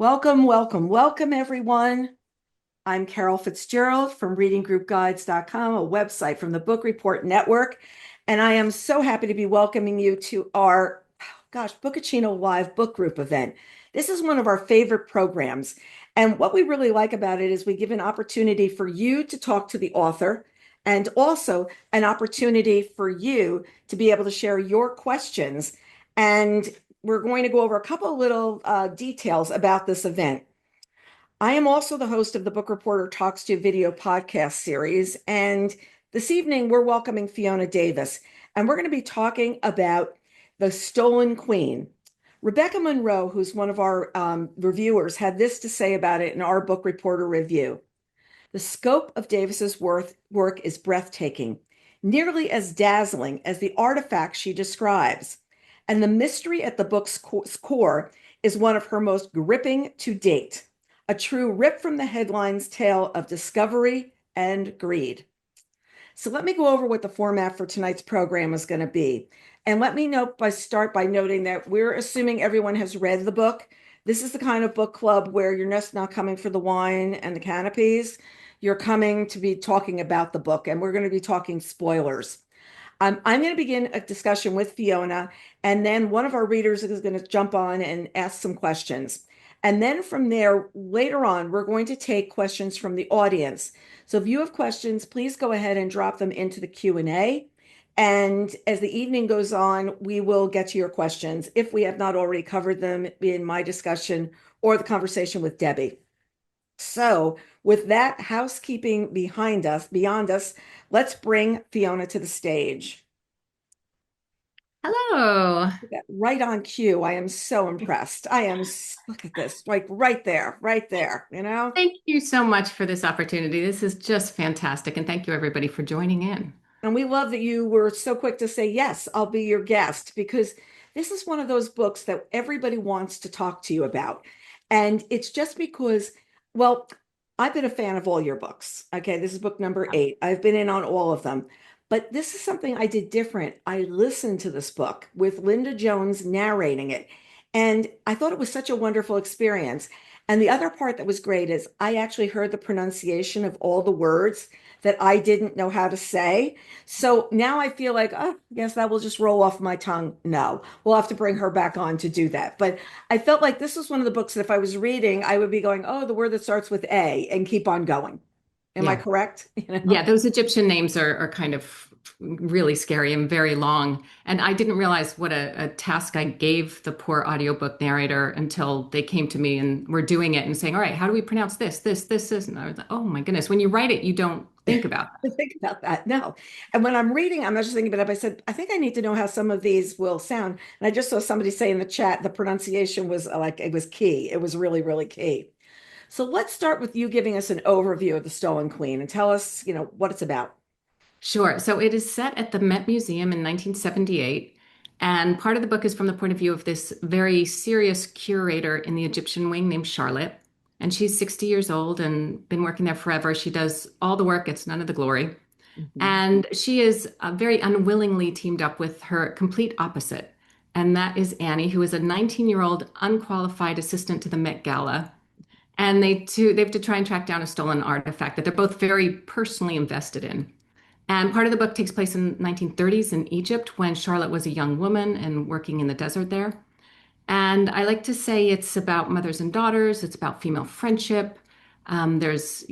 Welcome, welcome, welcome, everyone. I'm Carol Fitzgerald from readinggroupguides.com, a website from the Book Report Network. And I am so happy to be welcoming you to our, Bookaccino Live Book Group event. This is one of our favorite programs. And what we really like about it is we give an opportunity for you to talk to the author and also an opportunity for you to be able to share your questions. And we're going to go over a couple of little details about this event. I am also the host of the Book Reporter Talks to video podcast series. And this evening, we're welcoming Fiona Davis. And we're going to be talking about The Stolen Queen. Rebecca Monroe, who's one of our reviewers, had this to say about it in our Book Reporter review. The scope of Davis's work is breathtaking, nearly as dazzling as the artifacts she describes. And the mystery at the book's core is one of her most gripping to date, a true rip from the headlines tale of discovery and greed. So let me go over what the format for tonight's program is going to be. And let me start by noting that we're assuming everyone has read the book. This is the kind of book club where you're just not coming for the wine and the canopies. You're coming to be talking about the book, and we're going to be talking spoilers. I'm going to begin a discussion with Fiona, and then one of our readers is going to jump on and ask some questions. And then from there, later on, we're going to take questions from the audience. So if you have questions, please go ahead and drop them into the Q&A. And as the evening goes on, we will get to your questions if we have not already covered them in my discussion or the conversation with Debbie. So with that housekeeping beyond us, let's bring Fiona to the stage. Hello. Right on cue. I am so impressed. Look at this, like right there, you know? Thank you so much for this opportunity. This is just fantastic. And thank you, everybody, for joining in. And we love that you were so quick to say, yes, I'll be your guest, because this is one of those books that everybody wants to talk to you about. And it's just because, well, I've been a fan of all your books. Okay, this is book number 8. I've been in on all of them. But this is something I did different. I listened to this book with Linda Jones narrating it. And I thought it was such a wonderful experience. And the other part that was great is I actually heard the pronunciation of all the words that I didn't know how to say. So now I feel like, oh, I guess that will just roll off my tongue. No, we'll have to bring her back on to do that. But I felt like this was one of the books that if I was reading, I would be going, oh, the word that starts with A and keep on going. Am I Yeah. correct? Yeah, those Egyptian names are kind of really scary and very long. And I didn't realize what a task I gave the poor audiobook narrator until they came to me and were doing it and saying, all right, how do we pronounce this? And I was like, oh my goodness. When you write it, you don't think about Think about that. No. And when I'm reading, I'm not just thinking about it. I said, I think I need to know how some of these will sound. And I just saw somebody say in the chat, the pronunciation was like, it was key. It was really, really key. So let's start with you giving us an overview of The Stolen Queen and tell us, what it's about. Sure. So it is set at the Met Museum in 1978. And part of the book is from the point of view of this very serious curator in the Egyptian wing named Charlotte. And she's 60 years old and been working there forever. She does all the work, gets none of the glory. Mhm. And she is very unwillingly teamed up with her complete opposite. And that is Annie, who is a 19-year-old unqualified assistant to the Met Gala. And they have to try and track down a stolen artifact that they're both very personally invested in. And part of the book takes place in 1930s in Egypt when Charlotte was a young woman and working in the desert there. And I like to say it's about mothers and daughters. It's about female friendship. There's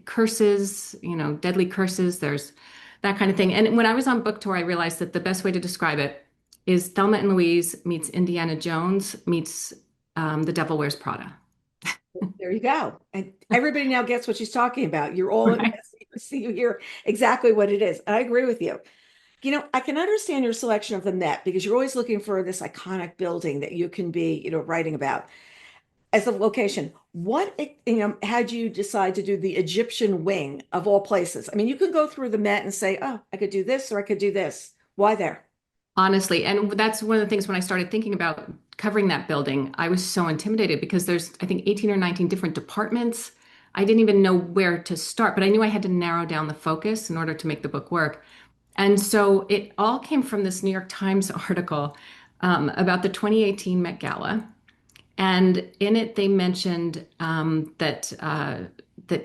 curses, deadly curses. There's that kind of thing. And when I was on book tour, I realized that the best way to describe it is Thelma and Louise meets Indiana Jones meets The Devil Wears Prada. There you go. And everybody now gets what she's talking about. You're all Right. invested. See, you hear exactly what it is. I agree with you. I can understand your selection of the Met because you're always looking for this iconic building that you can be, writing about as a location. Had you decide to do the Egyptian wing of all places? I mean, you can go through the Met and say, oh, I could do this or I could do this. Why there? Honestly, and that's one of the things when I started thinking about covering that building, I was so intimidated because there's, I think, 18 or 19 different departments. I didn't even know where to start, but I knew I had to narrow down the focus in order to make the book work. And so it all came from this New York Times article about the 2018 Met Gala. And in it, they mentioned that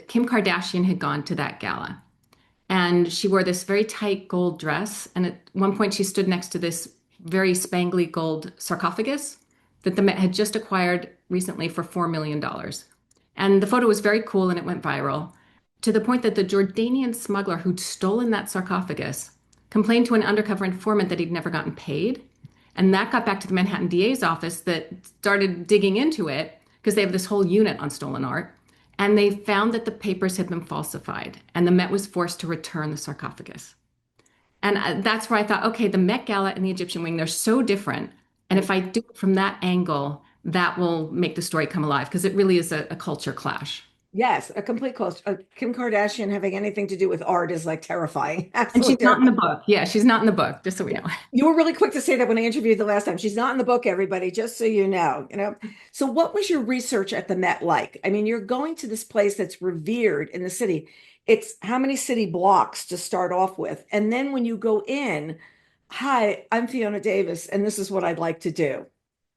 Kim Kardashian had gone to that gala, and she wore this very tight gold dress. And at one point, she stood next to this very spangly gold sarcophagus that the Met had just acquired recently for $4 million. And the photo was very cool and it went viral to the point that the Jordanian smuggler who'd stolen that sarcophagus complained to an undercover informant that he'd never gotten paid. And that got back to the Manhattan DA's office that started digging into it because they have this whole unit on stolen art. And they found that the papers had been falsified, and the Met was forced to return the sarcophagus. And that's where I thought, okay, the Met Gala and the Egyptian wing, they're so different. And if I do it from that angle, that will make the story come alive because it really is a culture clash. Yes, a complete close. Kim Kardashian having anything to do with art is like terrifying. And Absolutely she's not in the terrifying. book. Yeah, she's not in the book, just so we Yeah. know. You were really quick to say that when I interviewed the last time. She's not in the book, everybody, just so you know. So what was your research at the Met like? I mean, you're going to this place that's revered in the city. It's how many city blocks to start off with? And then when you go in, hi, I'm Fiona Davis, and this is what I'd like to do.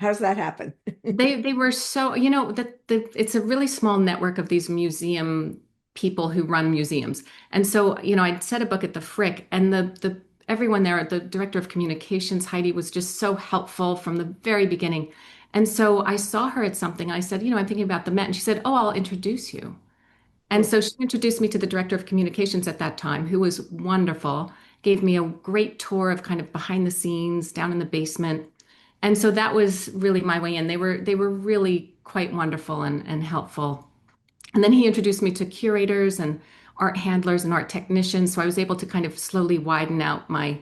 How does that happen? They were so, that it's a really small network of these museum people who run museums. And so, I'd set a book at the Frick, and the everyone there, the director of communications, Heidi, was just so helpful from the very beginning. And so I saw her at something. I said, I'm thinking about the Met. And she said, oh, I'll introduce you. And so she introduced me to the director of communications at that time, who was wonderful, gave me a great tour of kind of behind the scenes down in the basement. And so that was really my way in. They were really quite wonderful and helpful. And then he introduced me to curators and art handlers and art technicians. So I was able to kind of slowly widen out my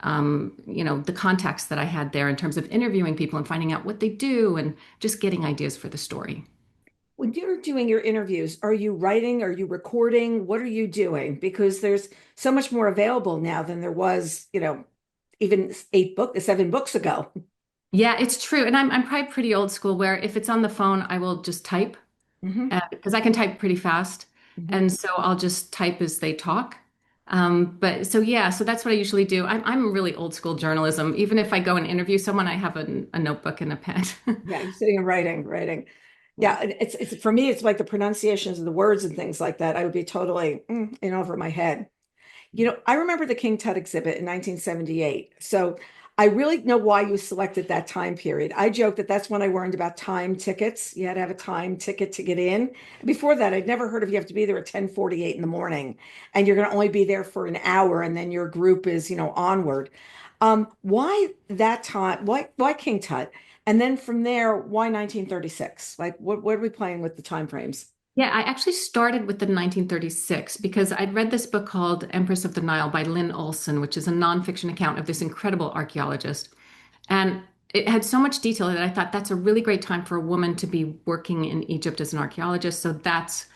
the contacts that I had there in terms of interviewing people and finding out what they do and just getting ideas for the story. When you're doing your interviews, are you writing? Are you recording? What are you doing? Because there's so much more available now than there was, even 7 books ago. Yeah, it's true. And I'm probably pretty old school where if it's on the phone, I will just type Hmm. because I can type pretty fast. Hmm. And so I'll just type as they talk. But so yeah, so that's what I usually do. I'm really old school journalism. Even if I go and interview someone, I have a notebook and a pen. Yeah, you're sitting and writing. Yeah. Yeah, and it's for me, it's like the pronunciations of the words and things like that. I would be totally over my head. I remember the King Tut exhibit in 1978. So I really know why you selected that time period. I joke that that's when I learned about time tickets. You had to have a time ticket to get in. Before that, I'd never heard of you have to be there at 10:48 in the morning and you're going to only be there for an hour and then your group is, onward. Why that time? Why King Tut? And then from there, why 1936? Like what are we playing with the time frames? Yeah, I actually started with the 1936 because I'd read this book called Empress of the Nile by Lynn Olson, which is a nonfiction account of this incredible archaeologist. And it had so much detail that I thought that's a really great time for a woman to be working in Egypt as an archaeologist. So that's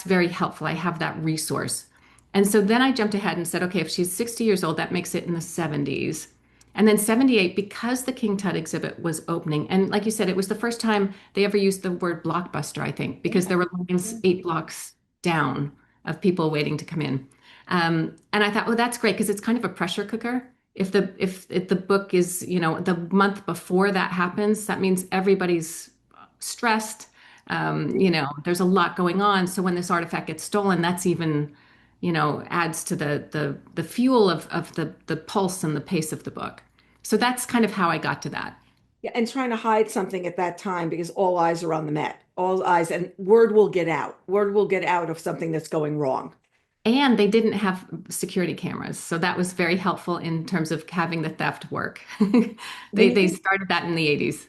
very helpful. I have that resource. And so then I jumped ahead and said, okay, if she's 60 years old, that makes it in the 70s. And then 78, because the King Tut exhibit was opening, and like you said, it was the first time they ever used the word blockbuster, I think, because Yeah. there were lines 8 blocks down of people waiting to come in. And I thought, well, that's great because it's kind of a pressure cooker. If the book is, the month before that happens, that means everybody's stressed. There's a lot going on. So when this artifact gets stolen, that's even, adds to the fuel of the pulse and the pace of the book. So that's kind of how I got to that. Yeah, and trying to hide something at that time because all eyes are on the Met. All eyes, and word will get out. Word will get out of something that's going wrong. And they didn't have security cameras, so that was very helpful in terms of having the theft work. They Ring, started that in the 80s.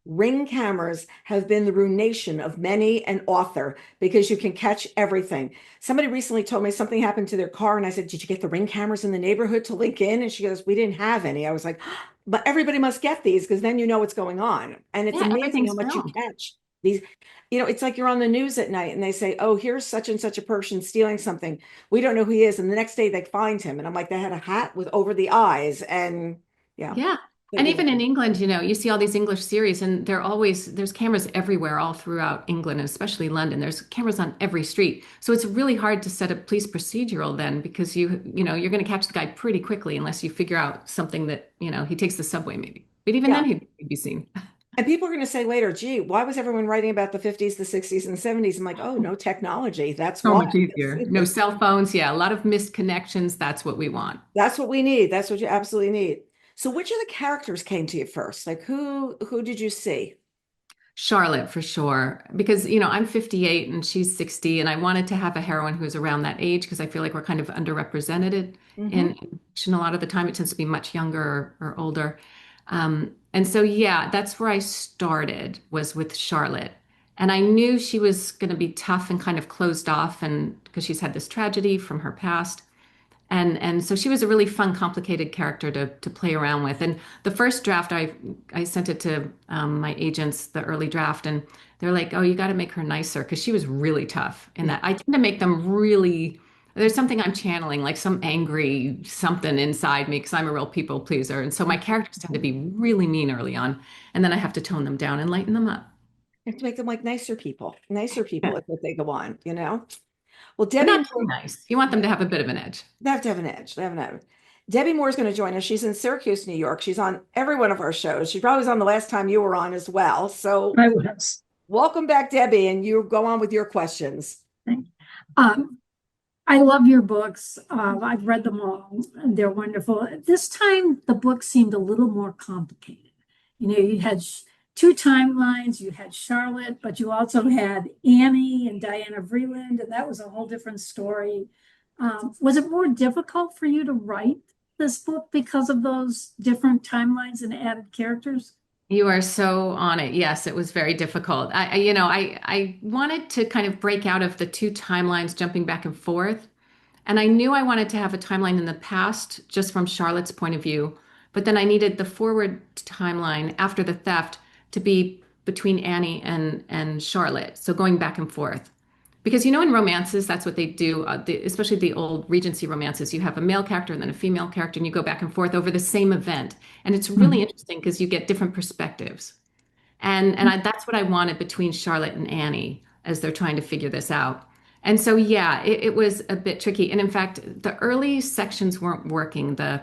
ring cameras have been the ruination of many an author because you can catch everything. Somebody recently told me something happened to their car, and I said, "Did you get the ring cameras in the neighborhood to link in?" And she goes, "We didn't have any." I was like, "But everybody must get these because then you know what's going on." And it's Yeah, amazing how everything's much you filmed. catch. These, it's like you're on the news at night and they say, "Oh, here's such and such a person stealing something. We don't know who he is." And the next day they find him. And I'm like, they had a hat with over the eyes. And yeah, Yeah. And even in England, you see all these English series, and there's cameras everywhere, all throughout England, and especially London. There's cameras on every street. So it's really hard to set a police procedural then because you're going to catch the guy pretty quickly unless you figure out something that, he takes the subway maybe. But even then yeah. he'd be seen. And people are going to say later, gee, why was everyone writing about the 50s, the 60s, and 70s? I'm like, oh, no technology. That's So why. much easier. No cell phones. Yeah, a lot of missed connections. That's what we want. That's what we need. That's what you absolutely need. So which of the characters came to you first? Like who did you see? Charlotte for sure. Because, I'm 58 and she's 60, and I wanted to have a heroine who's around that age because I feel like we're kind of underrepresented Hmm. in fiction. A lot of the time it tends to be much younger or older. And so, yeah, that's where I started was with Charlotte. And I knew she was going to be tough and kind of closed off, and because she's had this tragedy from her past. And so she was a really fun, complicated character to play around with. And the first draft, I sent it to my agents, the early draft, and they're like, "Oh, you got to make her nicer," because she was really tough. In that, I tend to make them really. There's something I'm channeling, like some angry something inside me, because I'm a real people pleaser, and so my characters tend to be really mean early on, and then I have to tone them down and lighten them up. You have to make them like nicer people. Nicer people Yeah. as they go on. Well, But Debbie not too Moore, nice. You want them to have a bit of an edge. they have to have an edge. They have an edge. Debbie Moore is going to join us. She's in Syracuse, New York. She's on every one of our shows. She probably was on the last time you were on as well. So I was. welcome back, Debbie, and you go on with your questions. Um, I love your books. I've read them all, and they're wonderful. This time, the book seemed a little more complicated. You had two timelines. You had Charlotte, but you also had Annie and Diana Vreeland, and that was a whole different story. Was it more difficult for you to write this book because of those different timelines and added characters? You are so on it. Yes, it was very difficult. I wanted to kind of break out of the two timelines jumping back and forth. And I knew I wanted to have a timeline in the past, just from Charlotte's point of view. But then I needed the forward timeline after the theft to be between Annie and Charlotte. So going back and forth. Because in romances, that's what they do, especially the old Regency romances. You have a male character and then a female character, and you go back and forth over the same event. And it's really Mhm. interesting because you get different perspectives. That's what I wanted between Charlotte and Annie as they're trying to figure this out. And so, yeah, it was a bit tricky. And in fact, the early sections weren't working. The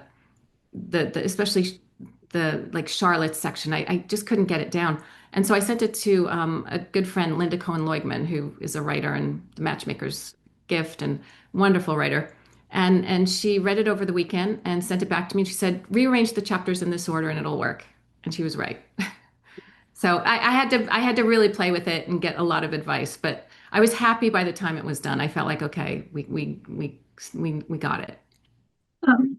especially the like Charlotte section, I just couldn't get it down. And so I sent it to a good friend, Linda Cohen-Leugman, who is a writer and the Matchmaker's Gift and wonderful writer. And she read it over the weekend and sent it back to me. She said, rearrange the chapters in this order and it'll work. And she was right. So I had to really play with it and get a lot of advice, but I was happy by the time it was done. I felt like, okay, we got it. Um,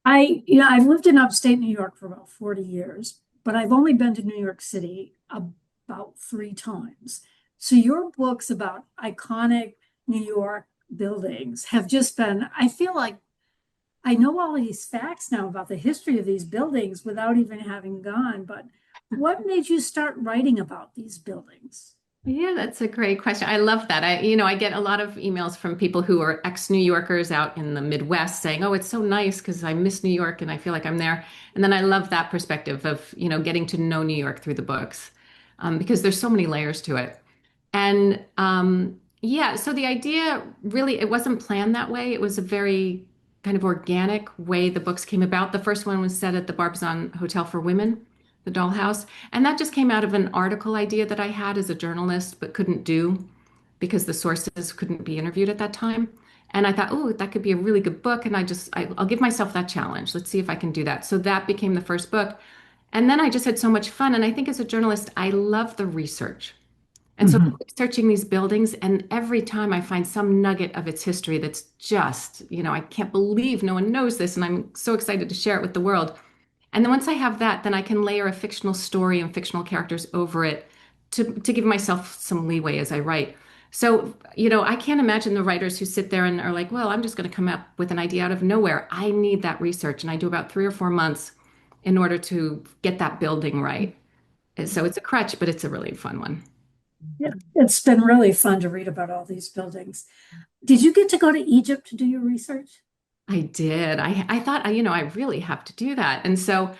I've lived in upstate New York for about 40 years, but I've only been to New York City about three times. So your books about iconic New York buildings have just been, I feel like I know all these facts now about the history of these buildings without even having gone, but what made you start writing about these buildings? Yeah, that's a great question. I love that. I get a lot of emails from people who are ex-New Yorkers out in the Midwest saying, "Oh, it's so nice because I miss New York and I feel like I'm there." And then I love that perspective of, getting to know New York through the books, because there's so many layers to it. And yeah, so the idea really, it wasn't planned that way. It was a very kind of organic way the books came about. The first one was set at the Barbizon Hotel for Women, the dollhouse. And that just came out of an article idea that I had as a journalist, but couldn't do because the sources couldn't be interviewed at that time. And I thought, oh, that could be a really good book. And I'll give myself that challenge. Let's see if I can do that. So that became the first book. And then I just had so much fun. And I think as a journalist, I love the research. And so Mhm. searching these buildings, and every time I find some nugget of its history that's just, I can't believe no one knows this, and I'm so excited to share it with the world. And then once I have that, then I can layer a fictional story and fictional characters over it to give myself some leeway as I write. So, I can't imagine the writers who sit there and are like, well, I'm just going to come up with an idea out of nowhere. I need that research, and I do about 3 or 4 months in order to get that building right. And so it's a crutch, but it's a really fun one. Yeah, it's been really fun to read about all these buildings. Did you get to go to Egypt to do your research? I did. I thought, I really have to do that. And so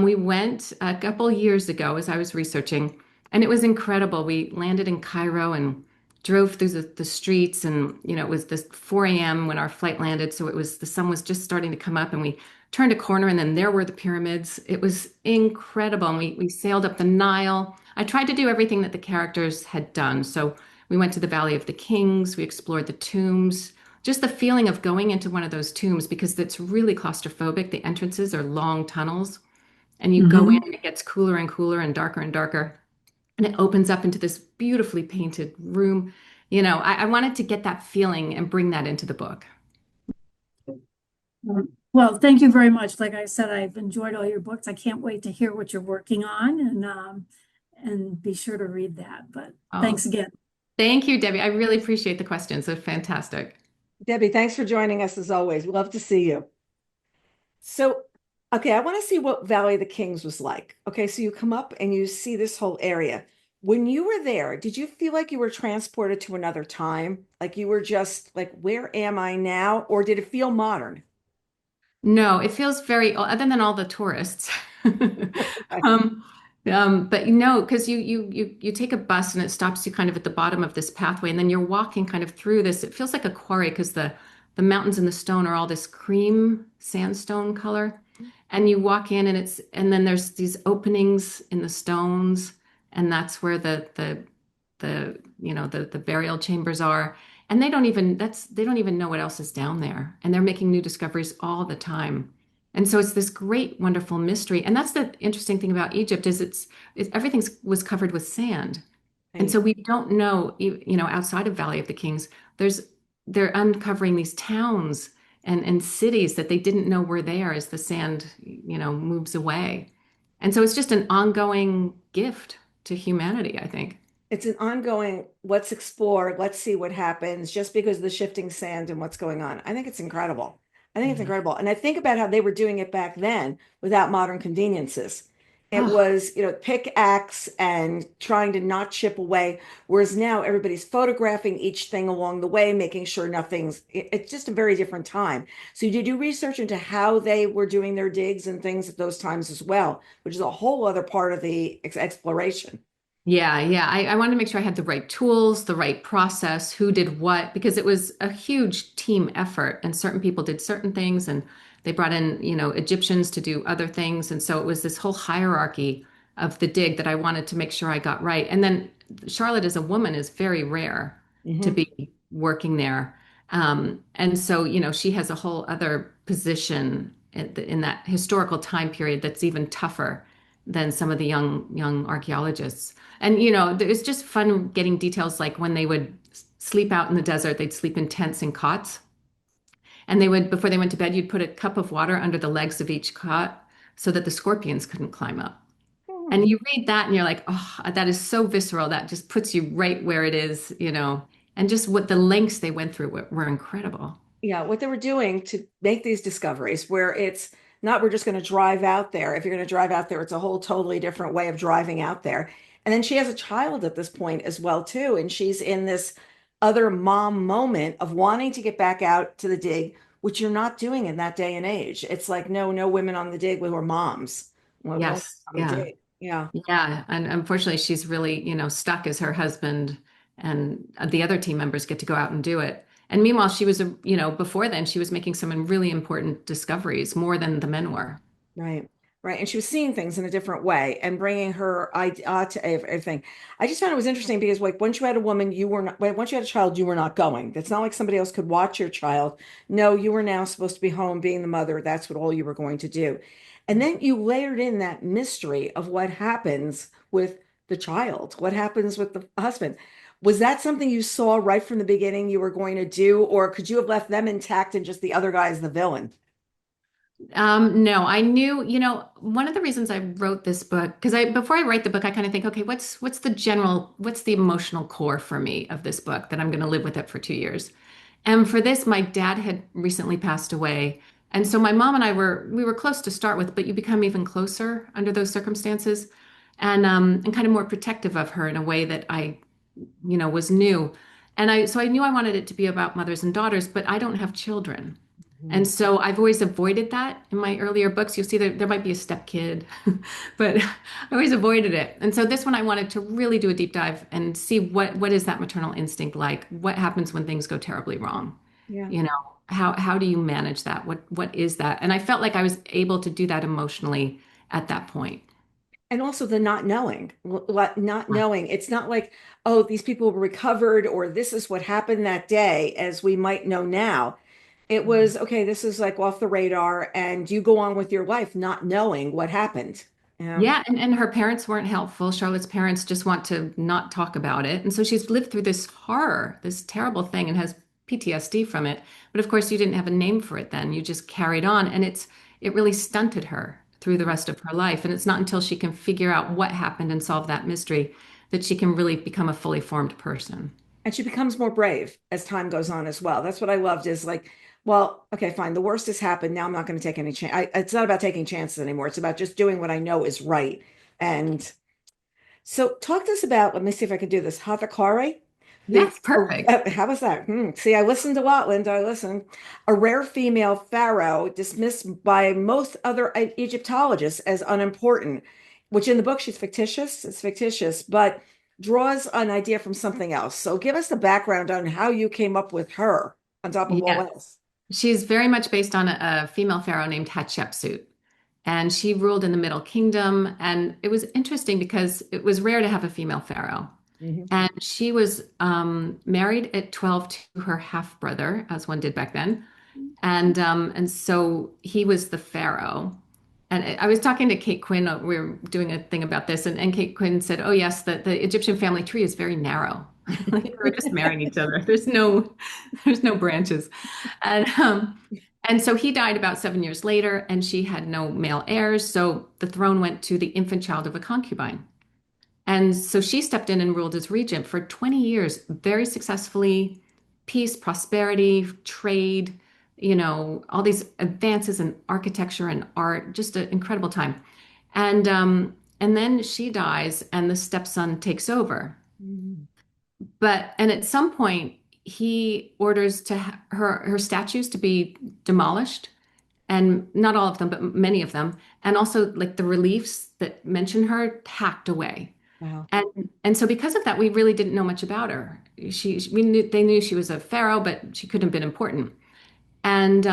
we went a couple years ago as I was researching, and it was incredible. We landed in Cairo and drove through the streets, and it was this 4 a.m. when our flight landed, so the sun was just starting to come up, and we turned a corner and then there were the pyramids. It was incredible. And we sailed up the Nile. I tried to do everything that the characters had done. So we went to the Valley of the Kings, we explored the tombs, just the feeling of going into one of those tombs because it's really claustrophobic. The entrances are long tunnels, and you go in, Mhm. and it gets cooler and cooler and darker. And it opens up into this beautifully painted room. I wanted to get that feeling and bring that into the book. Well, thank you very much. Like I said, I've enjoyed all your books. I can't wait to hear what you're working on and be sure to read that. But Oh, thanks again. thank you, Debbie. I really appreciate the questions. They're fantastic. Debbie, thanks for joining us as always. We love to see you. So, okay, I want to see what Valley of the Kings was like. Okay, so you come up and you see this whole area. When you were there, did you feel like you were transported to another time? Like you were just like, where am I now? Or did it feel modern? No, it feels very, other than all the tourists. Okay. Um, but no, because you take a bus and it stops you kind of at the bottom of this pathway, and then you're walking kind of through this. It feels like a quarry because the mountains and the stone are all this cream sandstone color, and you walk in and then there's these openings in the stones, and that's where the burial chambers are. And they don't even know what else is down there. And they're making new discoveries all the time. And so it's this great, wonderful mystery. And that's the interesting thing about Egypt is everything was covered with sand. And Right. so we don't know, outside of Valley of the Kings, they're uncovering these towns and cities that they didn't know were there as the sand, moves away. And so it's just an ongoing gift to humanity, I think. It's an ongoing, let's explore, let's see what happens just because of the shifting sand and what's going on. I think it's incredible. I think it's Yeah. incredible. And I think about how they were doing it back then without modern conveniences. It Oh, was, pickaxe and trying to not chip away. Whereas now everybody's photographing each thing along the way, making sure it's just a very different time. So you do research into how they were doing their digs and things at those times as well, which is a whole other part of the exploration. yeah, yeah. I wanted to make sure I had the right tools, the right process, who did what, because it was a huge team effort and certain people did certain things and they brought in, Egyptians to do other things. And so it was this whole hierarchy of the dig that I wanted to make sure I got right. And then Charlotte as a woman is very rare to Mhm. be working there. And so, she has a whole other position in that historical time period that's even tougher than some of the young archaeologists. And it's just fun getting details like when they would sleep out in the desert, they'd sleep in tents and cots. And they would, before they went to bed, you'd put a cup of water under the legs of each cot so that the scorpions couldn't climb up. Hmm. And you read that and you're like, oh, that is so visceral. That just puts you right where it is. And just what the lengths they went through were incredible. Yeah, what they were doing to make these discoveries, where it's not we're just going to drive out there. If you're going to drive out there, it's a whole totally different way of driving out there. And then she has a child at this point as well, too. And she's in this other mom moment of wanting to get back out to the dig, which you're not doing in that day and age. It's like, no, no women on the dig with her moms. Well, no Yes. on the Yeah. dig. Yeah. Yeah. And unfortunately, she's really, stuck as her husband and the other team members get to go out and do it. And meanwhile, she was, before then, she was making some really important discoveries, more than the men were. Right, right. And she was seeing things in a different way and bringing her idea to everything. I just found it was interesting because, like, once you had a woman, you were not, once you had a child, you were not going. It's not like somebody else could watch your child. No, you were now supposed to be home being the mother. That's what all you were going to do. And then you layered in that mystery of what happens with the child, what happens with the husband. Was that something you saw right from the beginning you were going to do, or could you have left them intact and just the other guy as the villain? No, I knew, one of the reasons I wrote this book, because before I write the book, I kind of think, okay, what's the emotional core for me of this book that I'm going to live with it for 2 years? And for this, my dad had recently passed away. And so my mom and we were close to start with, but you become even closer under those circumstances and kind of more protective of her in a way that was new. So I knew I wanted it to be about mothers and daughters, but I don't have children. And Mhm. so I've always avoided that in my earlier books. You'll see there might be a step kid, but I always avoided it. And so this one I wanted to really do a deep dive and see what is that maternal instinct like? What happens when things go terribly wrong? Yeah. You know, How do you manage that? What is that? And I felt like I was able to do that emotionally at that point. And also the not knowing, not knowing. It's not like, oh, these people were recovered or this is what happened that day, as we might know now. It was, okay, this is like off the radar, and you go on with your life not knowing what happened. Yeah. Yeah, and her parents weren't helpful. Charlotte's parents just want to not talk about it. And so she's lived through this horror, this terrible thing, and has PTSD from it. But of course, you didn't have a name for it then. You just carried on, and it really stunted her through the rest of her life. And it's not until she can figure out what happened and solve that mystery that she can really become a fully formed person. And she becomes more brave as time goes on as well. That's what I loved is like, well, okay, fine. The worst has happened. Now I'm not going to take any chance. It's not about taking chances anymore. It's about just doing what I know is right. And so talk to us about, let me see if I can do this. Hathakari. The Yes, perfect. how was that? See, I listened a lot, Linda. I listened. A rare female pharaoh dismissed by most other Egyptologists as unimportant, which in the book she's fictitious. It's fictitious, but draws an idea from something else. So give us the background on how you came up with her on top of all Yeah. else. She's very much based on a female pharaoh named Hatshepsut. And she ruled in the Middle Kingdom. And it was interesting because it was rare to have a female pharaoh. Mhm. And she was married at 12 to her half brother, as one did back then. And so he was the pharaoh. And I was talking to Kate Quinn. We were doing a thing about this, and Kate Quinn said, "Oh yes, the Egyptian family tree is very narrow. Like we're just marrying each other. There's no branches." And so he died about 7 years later, and she had no male heirs. So the throne went to the infant child of a concubine. And so she stepped in and ruled as regent for 20 years, very successfully, peace, prosperity, trade, all these advances in architecture and art, just an incredible time. And then she dies and the stepson takes over. Mhm. And at some point he orders her statues to be demolished, and not all of them, but many of them, and also like the reliefs that mention her hacked away. Wow. And so because of that, we really didn't know much about her. They knew she was a pharaoh, but she couldn't have been important. And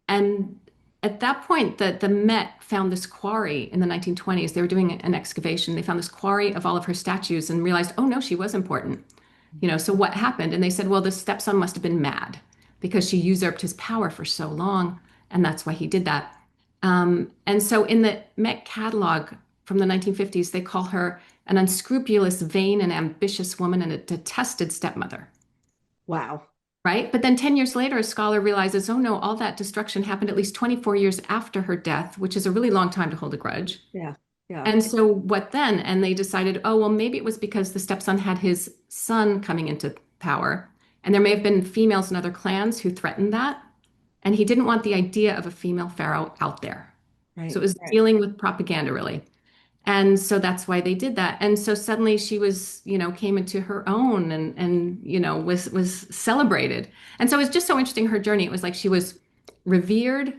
and at that point, the Met found this quarry in the 1920s. They were doing an excavation. They found this quarry of all of her statues and realized, oh no, she was important. So what happened? And they said, well, the stepson must have been mad because she usurped his power for so long, and that's why he did that. And so in the Met catalog from the 1950s, they call her an unscrupulous, vain, and ambitious woman and a detested stepmother. Wow. Right? But then 10 years later, a scholar realizes, oh no, all that destruction happened at least 24 years after her death, which is a really long time to hold a grudge. Yeah. Yeah. And so what then? And they decided, oh, well, maybe it was because the stepson had his son coming into power. And there may have been females in other clans who threatened that. And he didn't want the idea of a female pharaoh out there. So it Right. was Right. dealing with propaganda, really. And so that's why they did that. And so suddenly she was, came into her own and was celebrated. And so it was just so interesting her journey. It was like she was revered,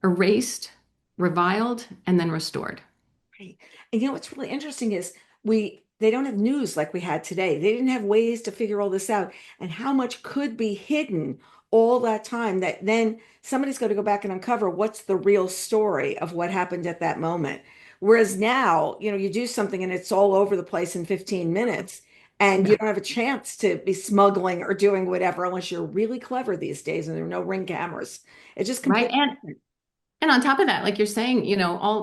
erased, reviled, and then restored. Right. And you know what's really interesting is they don't have news like we had today. They didn't have ways to figure all this out and how much could be hidden all that time that then somebody's got to go back and uncover what's the real story of what happened at that moment. Whereas now, you do something and it's all over the place in 15 minutes and you Yeah. don't have a chance to be smuggling or doing whatever unless you're really clever these days and there are no ring cameras. It's just Right. completely different. And on top of that, like you're saying,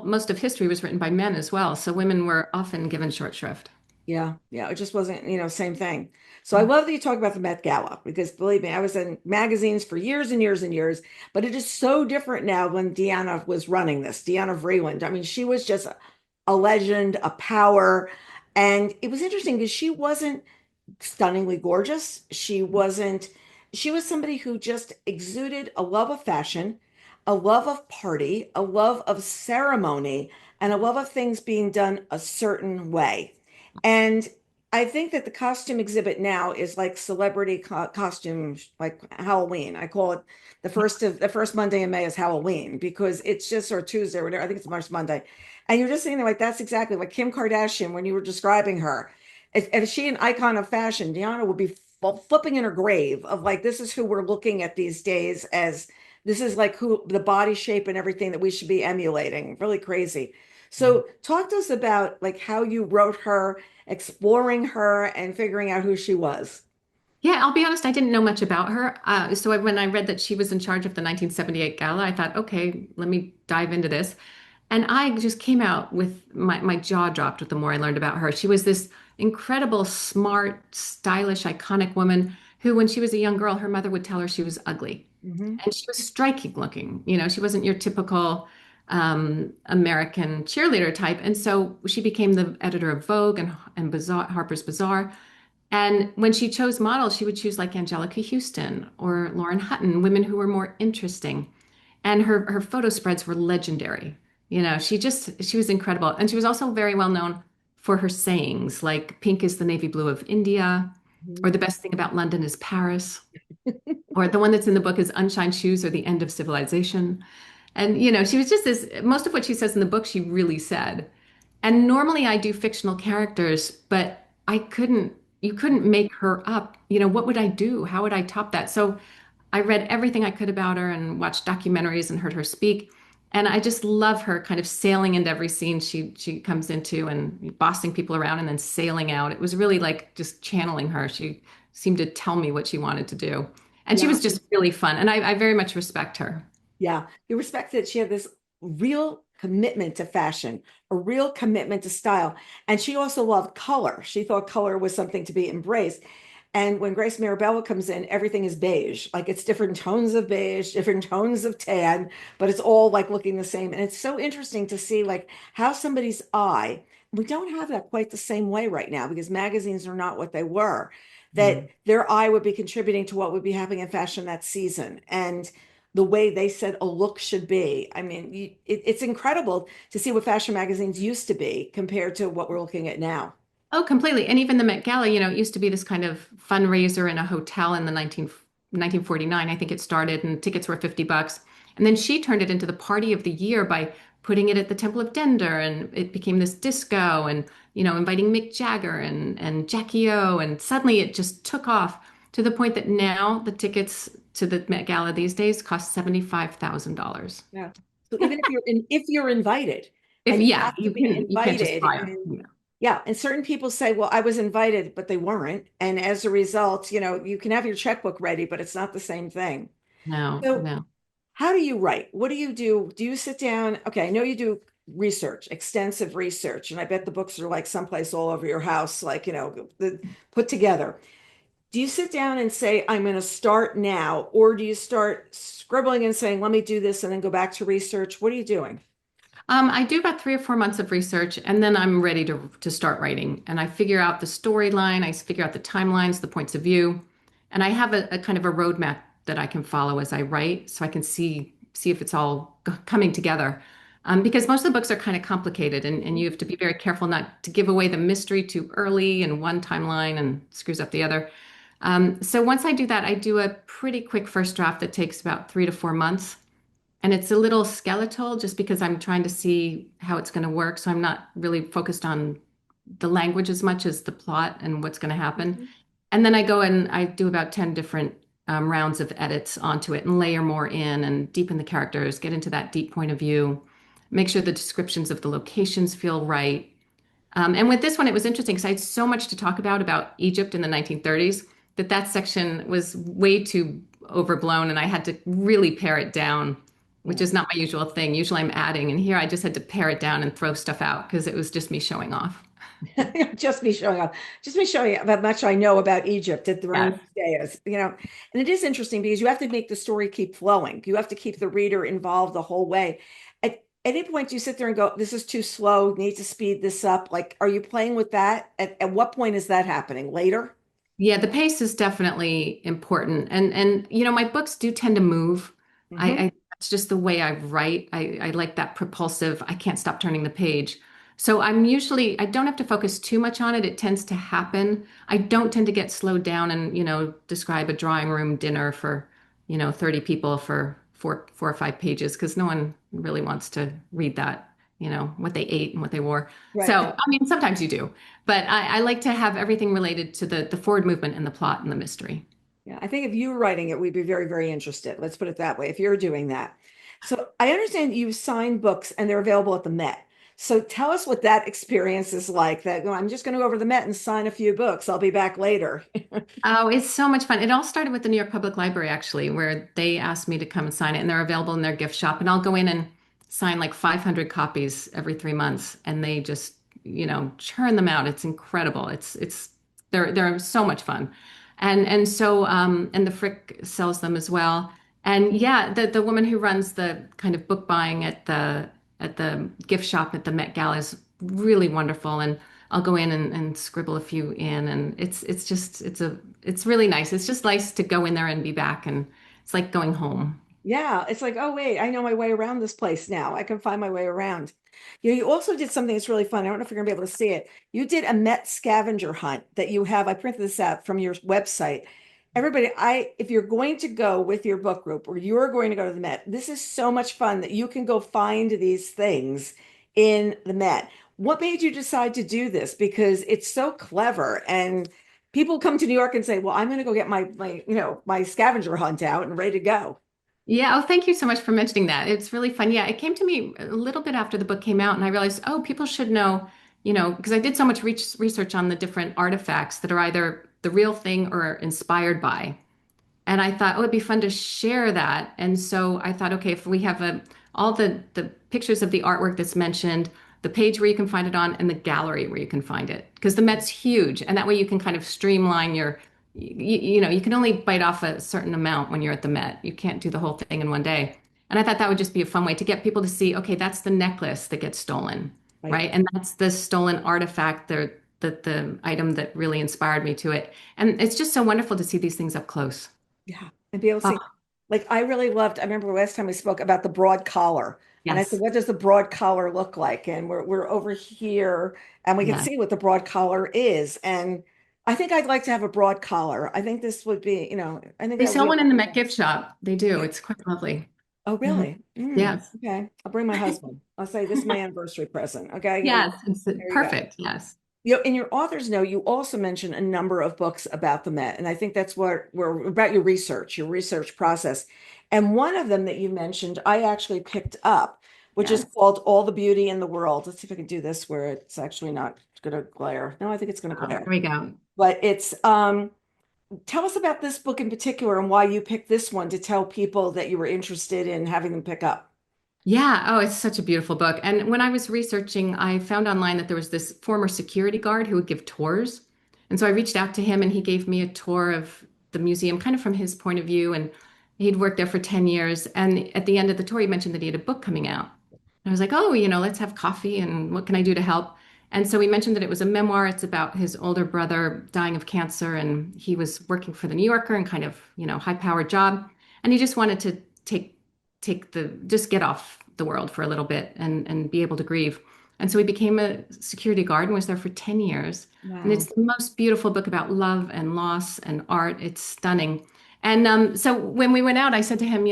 most of history was written by men as well. So women were often given short shrift. Yeah, yeah, it just wasn't, same thing. So I love that you talk about the Met Gala because believe me, I was in magazines for years and years and years, but it is so different now when Deanna was running this, Deanna Vreeland. I mean, she was just a legend, a power. And it was interesting because she wasn't stunningly gorgeous. She was somebody who just exuded a love of fashion, a love of party, a love of ceremony, and a love of things being done a certain way. And I think that the costume exhibit now is like celebrity costumes, like Halloween. I call it the first Monday in May is Halloween because it's just or Tuesday or whatever. I think it's March Monday. And you're just sitting there like that's exactly like Kim Kardashian when you were describing her. If she an icon of fashion, Deanna would be flipping in her grave of like, this is who we're looking at these days as this is like who the body shape and everything that we should be emulating. Really crazy. So talk to us about like how you wrote her, exploring her and figuring out who she was. Yeah, I'll be honest, I didn't know much about her. When I read that she was in charge of the 1978 gala, I thought, okay, let me dive into this. And I just came out with my jaw dropped with the more I learned about her. She was this incredible, smart, stylish, iconic woman who, when she was a young girl, her mother would tell her she was ugly. Hmm. And she was striking looking. You know, she wasn't your typical American cheerleader type. And so she became the editor of Vogue and Harper's Bazaar. And when she chose models, she would choose like Angelica Houston or Lauren Hutton, women who were more interesting. And her photo spreads were legendary. You know, she was incredible. And she was also very well known for her sayings like pink is the navy blue of India, or the best thing about London is Paris, or the one that's in the book is unshined shoes or the end of civilization. And, you know, she was just this, most of what she says in the book, she really said. And normally I do fictional characters, but you couldn't make her up. You know, what would I do? How would I top that? So I read everything I could about her and watched documentaries and heard her speak. And I just love her kind of sailing into every scene she comes into and bossing people around and then sailing out. It was really like just channeling her. She seemed to tell me what she wanted to do. And she Yeah. was just really fun. And I very much respect her. Yeah, you respect that she had this real commitment to fashion, a real commitment to style. And she also loved color. She thought color was something to be embraced. And when Grace Mirabella comes in, everything is beige. Like it's different tones of beige, different tones of tan, but it's all like looking the same. And it's so interesting to see like how somebody's eye, we don't have that quite the same way right now because magazines are not what they were, that their eye would be contributing to what would be happening in fashion that season. And the way they said a look should be. I mean, it's incredible to see what fashion magazines used to be compared to what we're looking at now. Oh, completely. And even the Met Gala, you know, it used to be this kind of fundraiser in a hotel in the 1949, I think it started, and tickets were $50. And then she turned it into the party of the year by putting it at the Temple of Dender, and it became this disco and, you know, inviting Mick Jagger and Jackie O. And suddenly it just took off to the point that now the tickets to the Met Gala these days cost $75,000. Yeah. So even if you're invited, If and you yeah, have to be you can't just invited, buy them. and Yeah. yeah, and certain people say, well, I was invited, but they weren't. And as a result, you know, you can have your checkbook ready, but it's not the same thing. No, So no. how do you write? What do you do? Do you sit down? Okay, I know you do research, extensive research, and I bet the books are like someplace all over your house, like, you know, put together. Do you sit down and say, I'm going to start now? Or do you start scribbling and saying, let me do this and then go back to research? What are you doing? I do about 3 or 4 months of research, and then I'm ready to start writing. And I figure out the storyline, I figure out the timelines, the points of view, and I have a kind of a roadmap that I can follow as I write, so I can see if it's all coming together. Because most of the books are kind of complicated, and you have to be very careful not to give away the mystery too early in one timeline and screws up the other. So once I do that, I do a pretty quick first draft that takes about 3 to 4 months. And it's a little skeletal just because I'm trying to see how it's going to work. So I'm not really focused on the language as much as the plot and what's going to happen. And then I go and I do about 10 different rounds of edits onto it and layer more in and deepen the characters, get into that deep point of view, make sure the descriptions of the locations feel right. And with this one, it was interesting because I had so much to talk about Egypt in the 1930s that section was way too overblown, and I had to really pare it down, which Yeah. is not my usual thing. Usually I'm adding, and here I just had to pare it down and throw stuff out because it was just me showing off. Just me showing up, just me showing you how much I know about Egypt at the Yes. Roman days, you know. And it is interesting because you have to make the story keep flowing. You have to keep the reader involved the whole way. At any point, you sit there and go, "This is too slow. Need to speed this up." Like, are you playing with that? At what point is that happening? Later? Yeah, the pace is definitely important. And you know, my books do tend to move. Hmm. I That's just the way I write. I like that propulsive, I can't stop turning the page. So I don't have to focus too much on it. It tends to happen. I don't tend to get slowed down and, you know, describe a drawing room dinner for, you know, 30 people for four or five pages because no one really wants to read that. what they ate and what they wore. So, Right. I mean, sometimes you do, but I like to have everything related to the forward movement and the plot and the mystery. Yeah, I think if you were writing it, we'd be very, very interested. Let's put it that way, if you're doing that. So I understand you sign books and they're available at the Met. So tell us what that experience is like. That I'm just going to go over to the Met and sign a few books. I'll be back later. Oh, it's so much fun. It all started with the New York Public Library, actually, where they asked me to come and sign it, and they're available in their gift shop. And I'll go in and sign like 500 copies every 3 months, and they just, churn them out. It's incredible. They're so much fun. And the Frick sells them as well. And yeah, the woman who runs the kind of book buying at the gift shop at the Met Gala is really wonderful. And I'll go in and scribble a few in, and it's really nice. It's just nice to go in there and be back, and it's like going home. Yeah, it's like, oh wait, I know my way around this place now. I can find my way around. You also did something that's really fun. I don't know if you're gonna be able to see it. You did a Met scavenger hunt that you have. I printed this out from your website. Everybody, if you're going to go with your book group or you're going to go to the Met, this is so much fun that you can go find these things in the Met. What made you decide to do this? Because it's so clever and people come to New York and say, well, I'm going to go get my scavenger hunt out and ready to go. Yeah, oh, thank you so much for mentioning that. It's really fun. Yeah, it came to me a little bit after the book came out, and I realized, oh, people should know, because I did so much research on the different artifacts that are either the real thing or inspired by. And I thought, oh, it'd be fun to share that. And so I thought, okay, if we have all the pictures of the artwork that's mentioned, the page where you can find it on, and the gallery where you can find it, because the Met's huge, and that way you can kind of streamline you can only bite off a certain amount when you're at the Met. You can't do the whole thing in one day. And I thought that would just be a fun way to get people to see, okay, that's the necklace that gets stolen, Right. right? And that's the stolen artifact, the item that really inspired me to it. And it's just so wonderful to see these things up close. Yeah. And be able to see, Oh, like, I really loved, I remember last time we spoke about the broad collar. And I said, yes, what does the broad collar look like? And we're over here and we can yes. see what the broad collar is. And I think I'd like to have a broad collar. I think this would be, I think They that would sell be, one in the Met gift shop. They do. It's quite lovely. oh, Mhm. really? Yes. Okay. I'll bring my husband. I'll say this is my anniversary present. Okay. Yes, it's There you go. perfect. Yes. In your author's note, you also mention a number of books about the Met, and I think that's what we're about your research process. And one of them that you mentioned, I actually picked up, which is Yes. called All the Beauty in the World. Let's see if I can do this where it's actually not going to glare. No, I think it's going to There glare. we go. But it's tell us about this book in particular and why you picked this one to tell people that you were interested in having them pick up. Yeah. Oh, it's such a beautiful book. And when I was researching, I found online that there was this former security guard who would give tours. And so I reached out to him and he gave me a tour of the museum, kind of from his point of view. And he'd worked there for 10 years. And at the end of the tour, he mentioned that he had a book coming out. And I was like, oh, let's have coffee and what can I do to help? And so he mentioned that it was a memoir. It's about his older brother dying of cancer. And he was working for the New Yorker and kind of, high-powered job. And he just wanted to just get off the world for a little bit and be able to grieve. And so he became a security guard and was there for 10 years. And it's Wow. the most beautiful book about love and loss and art. It's stunning. And so when we went out, I said to him,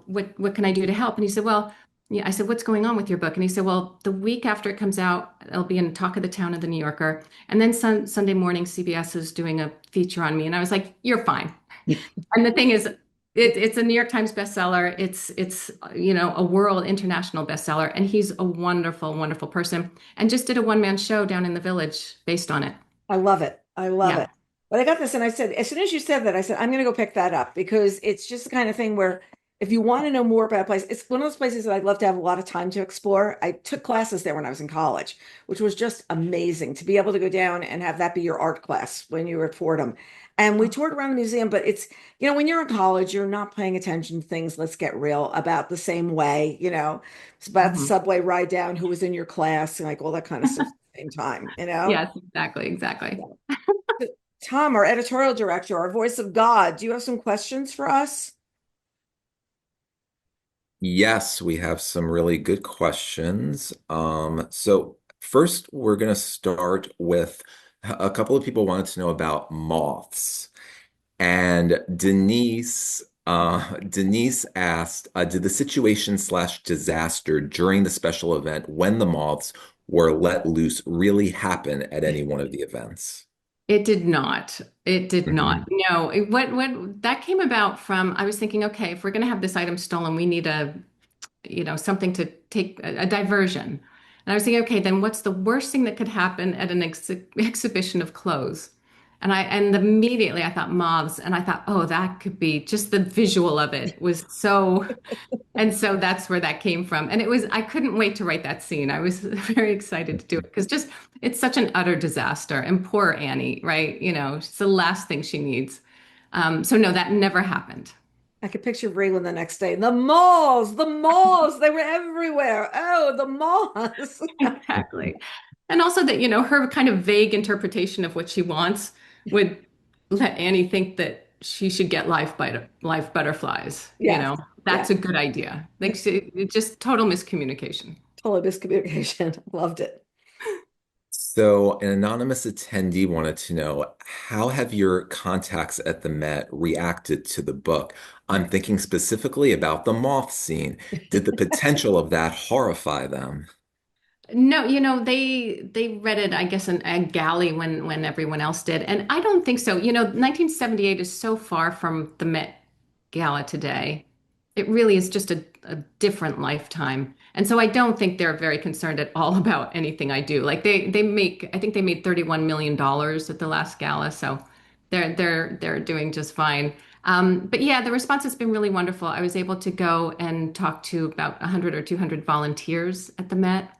what can I do to help? And he said, well, yeah, I said, what's going on with your book? And he said, well, the week after it comes out, it'll be in Talk of the Town of the New Yorker. And then Sunday morning, CBS is doing a feature on me. And I was like, you're fine. And the thing is, it's a New York Times bestseller. It's a world international bestseller, and he's a wonderful, wonderful person. And just did a one-man show down in the Village based on it. I love it. I love Yeah. it. But I got this and I said, as soon as you said that, I said, I'm going to go pick that up because it's just the kind of thing where if you want to know more about a place, it's one of those places that I'd love to have a lot of time to explore. I took classes there when I was in college, which was just amazing to be able to go down and have that be your art class when you were at Fordham. And we toured around the museum, but it's, when you're in college, you're not paying attention to things, let's get real, about the same way, it's about the Mhm. subway ride down, who was in your class, and like all that kind of stuff at the same time. Yes, exactly, exactly. Tom, our editorial director, our voice of God, do you have some questions for us? Yes, we have some really good questions. So first, we're going to start with a couple of people wanted to know about moths. And Denise Denise asked, did the situation slash disaster during the special event when the moths were let loose really happen at any one of the events? It did not. It did not. Mhm. No. What that came about from, I was thinking, okay, if we're going to have this item stolen, we need something to take a diversion. And I was thinking, okay, then what's the worst thing that could happen at an exhibition of clothes? And immediately I thought moths, and I thought, oh, that could be just the visual of it was so. And so that's where that came from. And I couldn't wait to write that scene. I was very excited to do it because just it's such an utter disaster. And poor Annie, right? It's the last thing she needs. So no, that never happened. I could picture Vreeland the next day. The malls, they were everywhere. Oh, the malls. Exactly. And also that, her kind of vague interpretation of what she wants would let Annie think that she should get live butterflies. Yes, That's yes. a good idea. Like it's just total miscommunication. Total miscommunication. Loved it. So, an anonymous attendee wanted to know, how have your contacts at the Met reacted to the book? I'm thinking specifically about the moth scene. Did the potential of that horrify them? No, they read it, I guess, in a galley when everyone else did, and I don't think so. 1978 is so far from the Met Gala today. It really is just a different lifetime, and so I don't think they're very concerned at all about anything I do. Like I think they made $31 million at the last gala, so they're doing just fine. But yeah, the response has been really wonderful. I was able to go and talk to about 100 or 200 volunteers at the Met,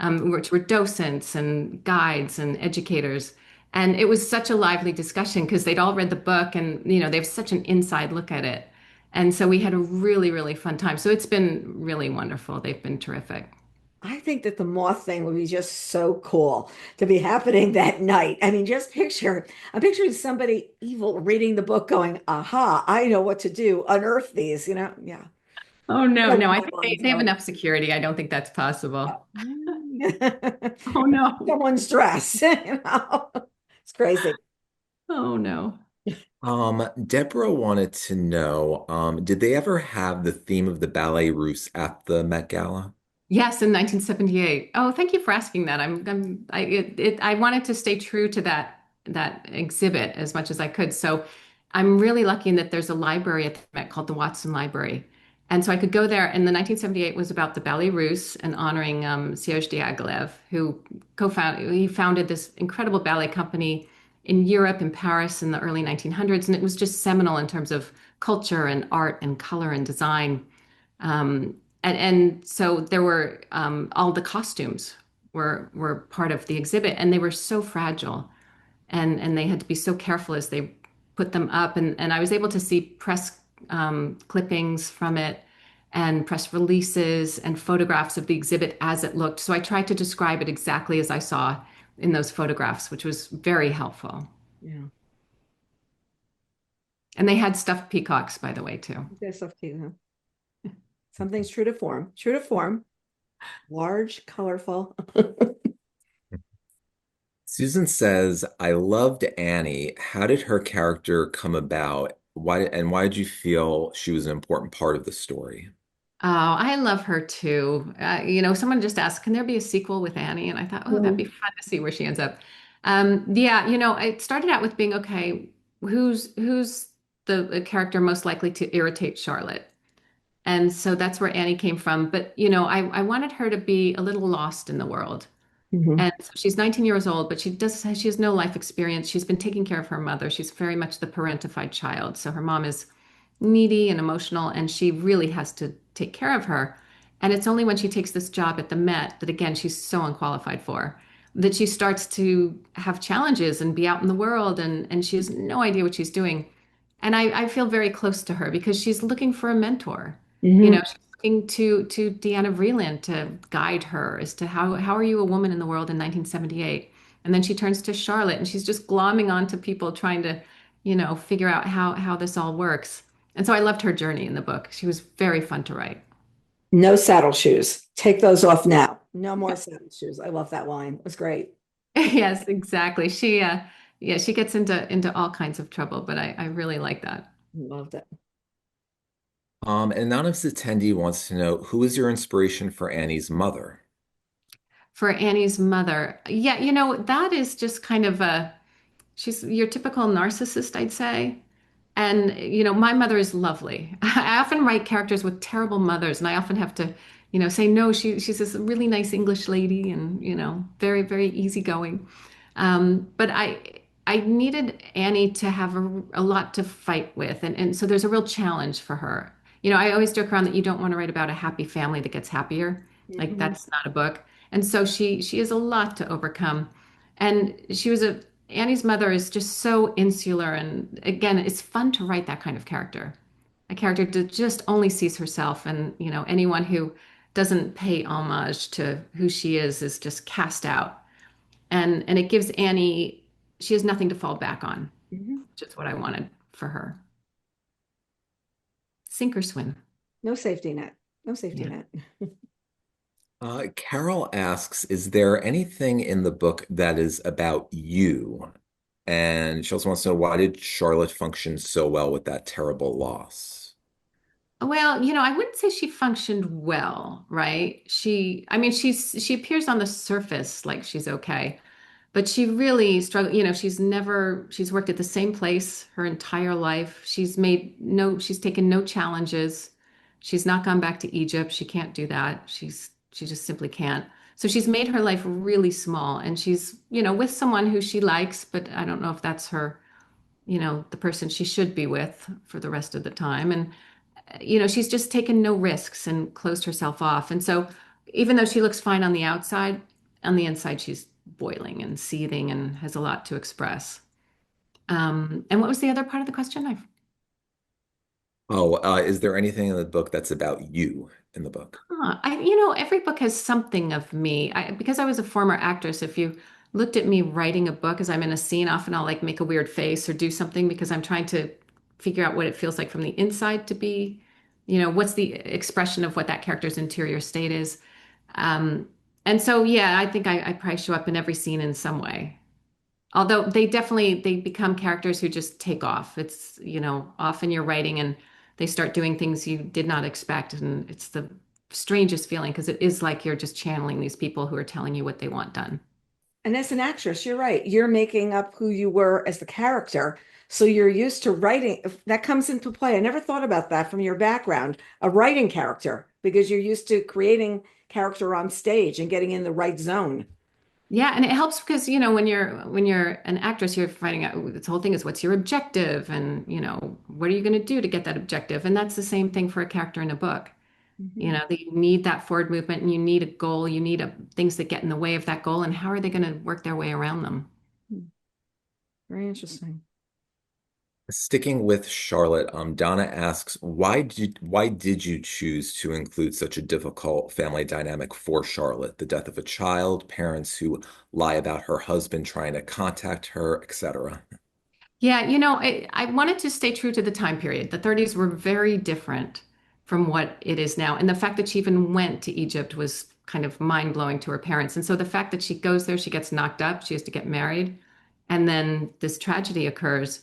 which were docents and guides and educators. And it was such a lively discussion because they'd all read the book and, they have such an inside look at it. And so we had a really, really fun time. So it's been really wonderful. They've been terrific. I think that the moth thing would be just so cool to be happening that night. I mean, I'm picturing somebody evil reading the book going, aha, I know what to do. Unearth these, Yeah. Oh, no, That's no. I my think mind they have going. enough security. I don't think that's possible. Oh, Mm. no. Someone's dress, It's crazy. Oh, no. Deborah wanted to know, did they ever have the theme of the ballet russe at the Met Gala? Yes, in 1978. Oh, thank you for asking that. I wanted to stay true to that exhibit as much as I could. So I'm really lucky in that there's a library at the Met called the Watson Library. And so I could go there. And the 1978 was about the Ballet Russe and honoring Serge Diaghilev, who he founded this incredible ballet company in Europe, in Paris in the early 1900s. And it was just seminal in terms of culture and art and color and design. And so there were all the costumes were part of the exhibit, and they were so fragile, and they had to be so careful as they put them up. And I was able to see press clippings from it, and press releases and photographs of the exhibit as it looked. So I tried to describe it exactly as I saw in those photographs, which was very helpful. Yeah. And they had stuffed peacocks, by the way, too. There's stuff cute, huh? Something's true to form. True to form. Large, colorful. Susan says, I loved Annie. How did her character come about? Why did you feel she was an important part of the story? Oh, I love her too. Someone just asked, can there be a sequel with Annie? And I thought, oh, that'd be Mhm. fun to see where she ends up. Yeah, it started out with being, okay, who's the character most likely to irritate Charlotte? And so that's where Annie came from. But, I wanted her to be a little lost in the world. Mhm. And so she's 19 years old, but she has no life experience. She's been taking care of her mother. She's very much the parentified child. So her mom is needy and emotional, and she really has to take care of her. And it's only when she takes this job at the Met that, again, she's so unqualified for, that she starts to have challenges and be out in the world, and she has no idea what she's doing. And I feel very close to her because she's looking for a mentor. Mhm. She's looking to Deanna Vreeland to guide her as to how are you a woman in the world in 1978. And then she turns to Charlotte and she's just glomming onto people trying to, figure out how this all works. And so I loved her journey in the book. She was very fun to write. No saddle shoes. Take those off now. No more saddle shoes. I love that line. It was great. Yes, exactly. Yeah, she gets into all kinds of trouble, but I really like that. Loved it. An anonymous attendee wants to know who is your inspiration for Annie's mother? For Annie's mother, yeah, that is just kind of she's your typical narcissist, I'd say. And, my mother is lovely. I often write characters with terrible mothers, and I often have to, say, no, she's this really nice English lady and, very, very easygoing. But I needed Annie to have a lot to fight with. And so there's a real challenge for her. I always joke around that you don't want to write about a happy family that gets happier. Like Mhm. that's not a book. And so she has a lot to overcome. And Annie's mother is just so insular. And again, it's fun to write that kind of character. A character that just only sees herself. And, anyone who doesn't pay homage to who she is just cast out. And it gives Annie, she has nothing to fall back on, Mhm. which is what I wanted for her. Sink or swim. No safety net. No safety Yeah. net. Carol asks, is there anything in the book that is about you? And she also wants to know, why did Charlotte function so well with that terrible loss? Well, I wouldn't say she functioned well, right? I mean, she appears on the surface like she's okay, but she really struggled. She's worked at the same place her entire life. She's taken no challenges. She's not gone back to Egypt. She can't do that. She just simply can't. So she's made her life really small, and she's, with someone who she likes, but I don't know if that's her, the person she should be with for the rest of the time. And she's just taken no risks and closed herself off. And so even though she looks fine on the inside, she's boiling and seething and has a lot to express. And what was the other part of the question? Oh, is there anything in the book that's about you in the book? Every book has something of me. Because I was a former actress, if you looked at me writing a book as I'm in a scene, often I'll like make a weird face or do something because I'm trying to figure out what it feels like from the inside to be, what's the expression of what that character's interior state is. Um, and so, yeah, I think I probably show up in every scene in some way. Although they become characters who just take off. It's, often you're writing and they start doing things you did not expect. And it's the strangest feeling because it is like you're just channeling these people who are telling you what they want done. And as an actress, you're right. You're making up who you were as the character. So you're used to writing. That comes into play. I never thought about that from your background, a writing character, because you're used to creating character on stage and getting in the right zone. Yeah, and it helps because when you're an actress, you're finding out this whole thing is what's your objective, and what are you going to do to get that objective, and that's the same thing for a character in a book. Mhm. That you need that forward movement, and you need a goal, you need things that get in the way of that goal, and how are they going to work their way around them? Very interesting. Sticking with Charlotte, Donna asks, why did you choose to include such a difficult family dynamic for Charlotte? The death of a child, parents who lie about her husband trying to contact her, etc. Yeah, I wanted to stay true to the time period. The 30s were very different from what it is now. And the fact that she even went to Egypt was kind of mind-blowing to her parents. And so the fact that she goes there, she gets knocked up, she has to get married, and then this tragedy occurs.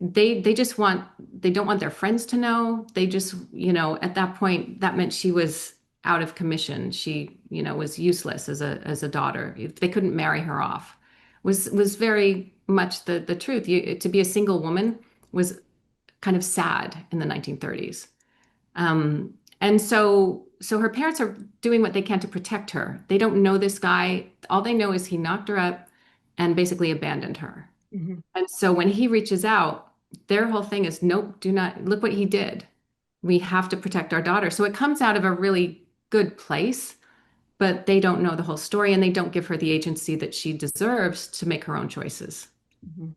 They don't want their friends to know. They just, at that point, that meant she was out of commission. She, was useless as a daughter. They couldn't marry her off. Was very much the truth. To be a single woman was kind of sad in the 1930s. And so her parents are doing what they can to protect her. They don't know this guy. All they know is he knocked her up and basically abandoned her. Mhm. And so when he reaches out, their whole thing is, nope, do not look what he did. We have to protect our daughter. So it comes out of a really good place, but they don't know the whole story and they don't give her the agency that she deserves to make her own choices. Mhm.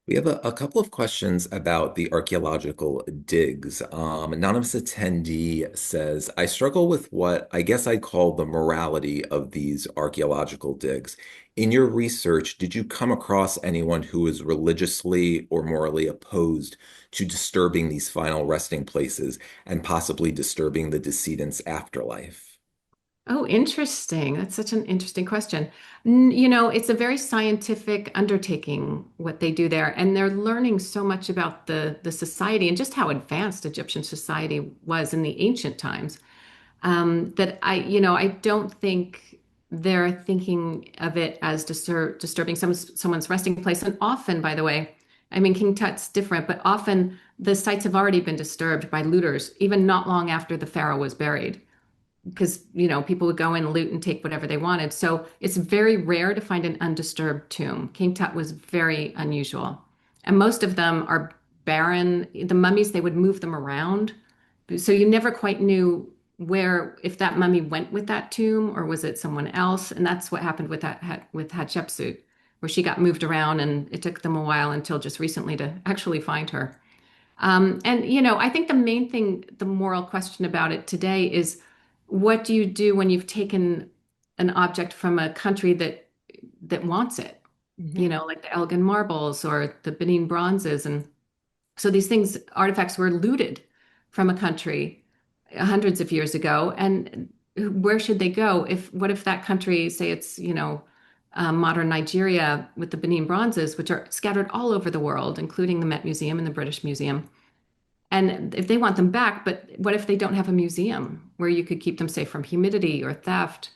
We have a couple of questions about the archaeological digs. Anonymous attendee says, I struggle with what I guess I'd call the morality of these archaeological digs. In your research, did you come across anyone who is religiously or morally opposed to disturbing these final resting places and possibly disturbing the decedent's afterlife? Oh, interesting. That's such an interesting question. It's a very scientific undertaking what they do there, and they're learning so much about the society and just how advanced Egyptian society was in the ancient times. That I don't think they're thinking of it as disturbing someone's resting place. And often, by the way, I mean, King Tut's different, but often the sites have already been disturbed by looters, even not long after the pharaoh was buried, because, people would go in, loot, and take whatever they wanted. So it's very rare to find an undisturbed tomb. King Tut was very unusual. And most of them are barren. The mummies, they would move them around. So you never quite knew where, if that mummy went with that tomb or was it someone else. And that's what happened with Hatshepsut, where she got moved around, and it took them a while until just recently to actually find her. I think the main thing, the moral question about it today is, what do you do when you've taken an object from a country that wants it? Mhm. Like the Elgin marbles or the Benin bronzes. And so these things, artifacts were looted from a country hundreds of years ago. And where should they go? What if that country, say it's, modern Nigeria with the Benin bronzes, which are scattered all over the world, including the Met Museum and the British Museum. And if they want them back, but what if they don't have a museum where you could keep them safe from humidity or theft?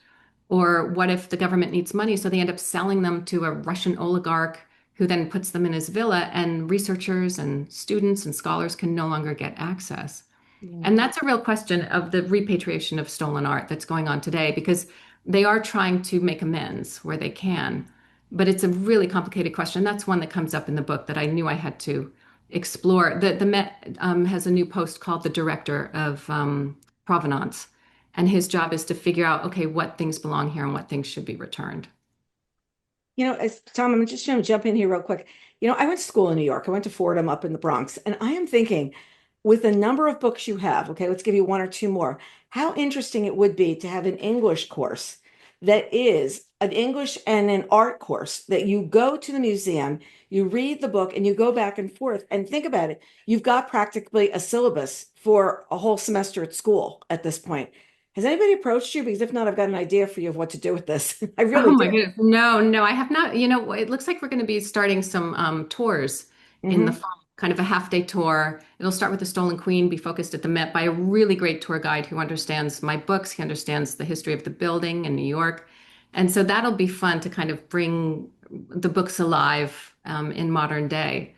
Or what if the government needs money, so they end up selling them to a Russian oligarch who then puts them in his villa, and researchers and students and scholars can no longer get access? Yeah. And that's a real question of the repatriation of stolen art that's going on today, because they are trying to make amends where they can. But it's a really complicated question. That's one that comes up in the book that I knew I had to explore. The Met has a new post called the Director of Provenance. And his job is to figure out, okay, what things belong here and what things should be returned. Tom, I'm just going to jump in here real quick. I went to school in New York. I went to Fordham up in the Bronx, and I am thinking, with the number of books you have, okay, let's give you one or two more, how interesting it would be to have an English course that is an English and an art course that you go to the museum, you read the book, and you go back and forth. And think about it. You've got practically a syllabus for a whole semester at school at this point. Has anybody approached you? Because if not, I've got an idea for you of what to do with this. I Oh really my do. goodness. No, no, I have not. It looks like we're going to be starting some tours in the Hmm. fall, kind of a half-day tour. It'll start with the Stolen Queen, be focused at the Met by a really great tour guide who understands my books. He understands the history of the building in New York. And so that'll be fun to kind of bring the books alive in modern day.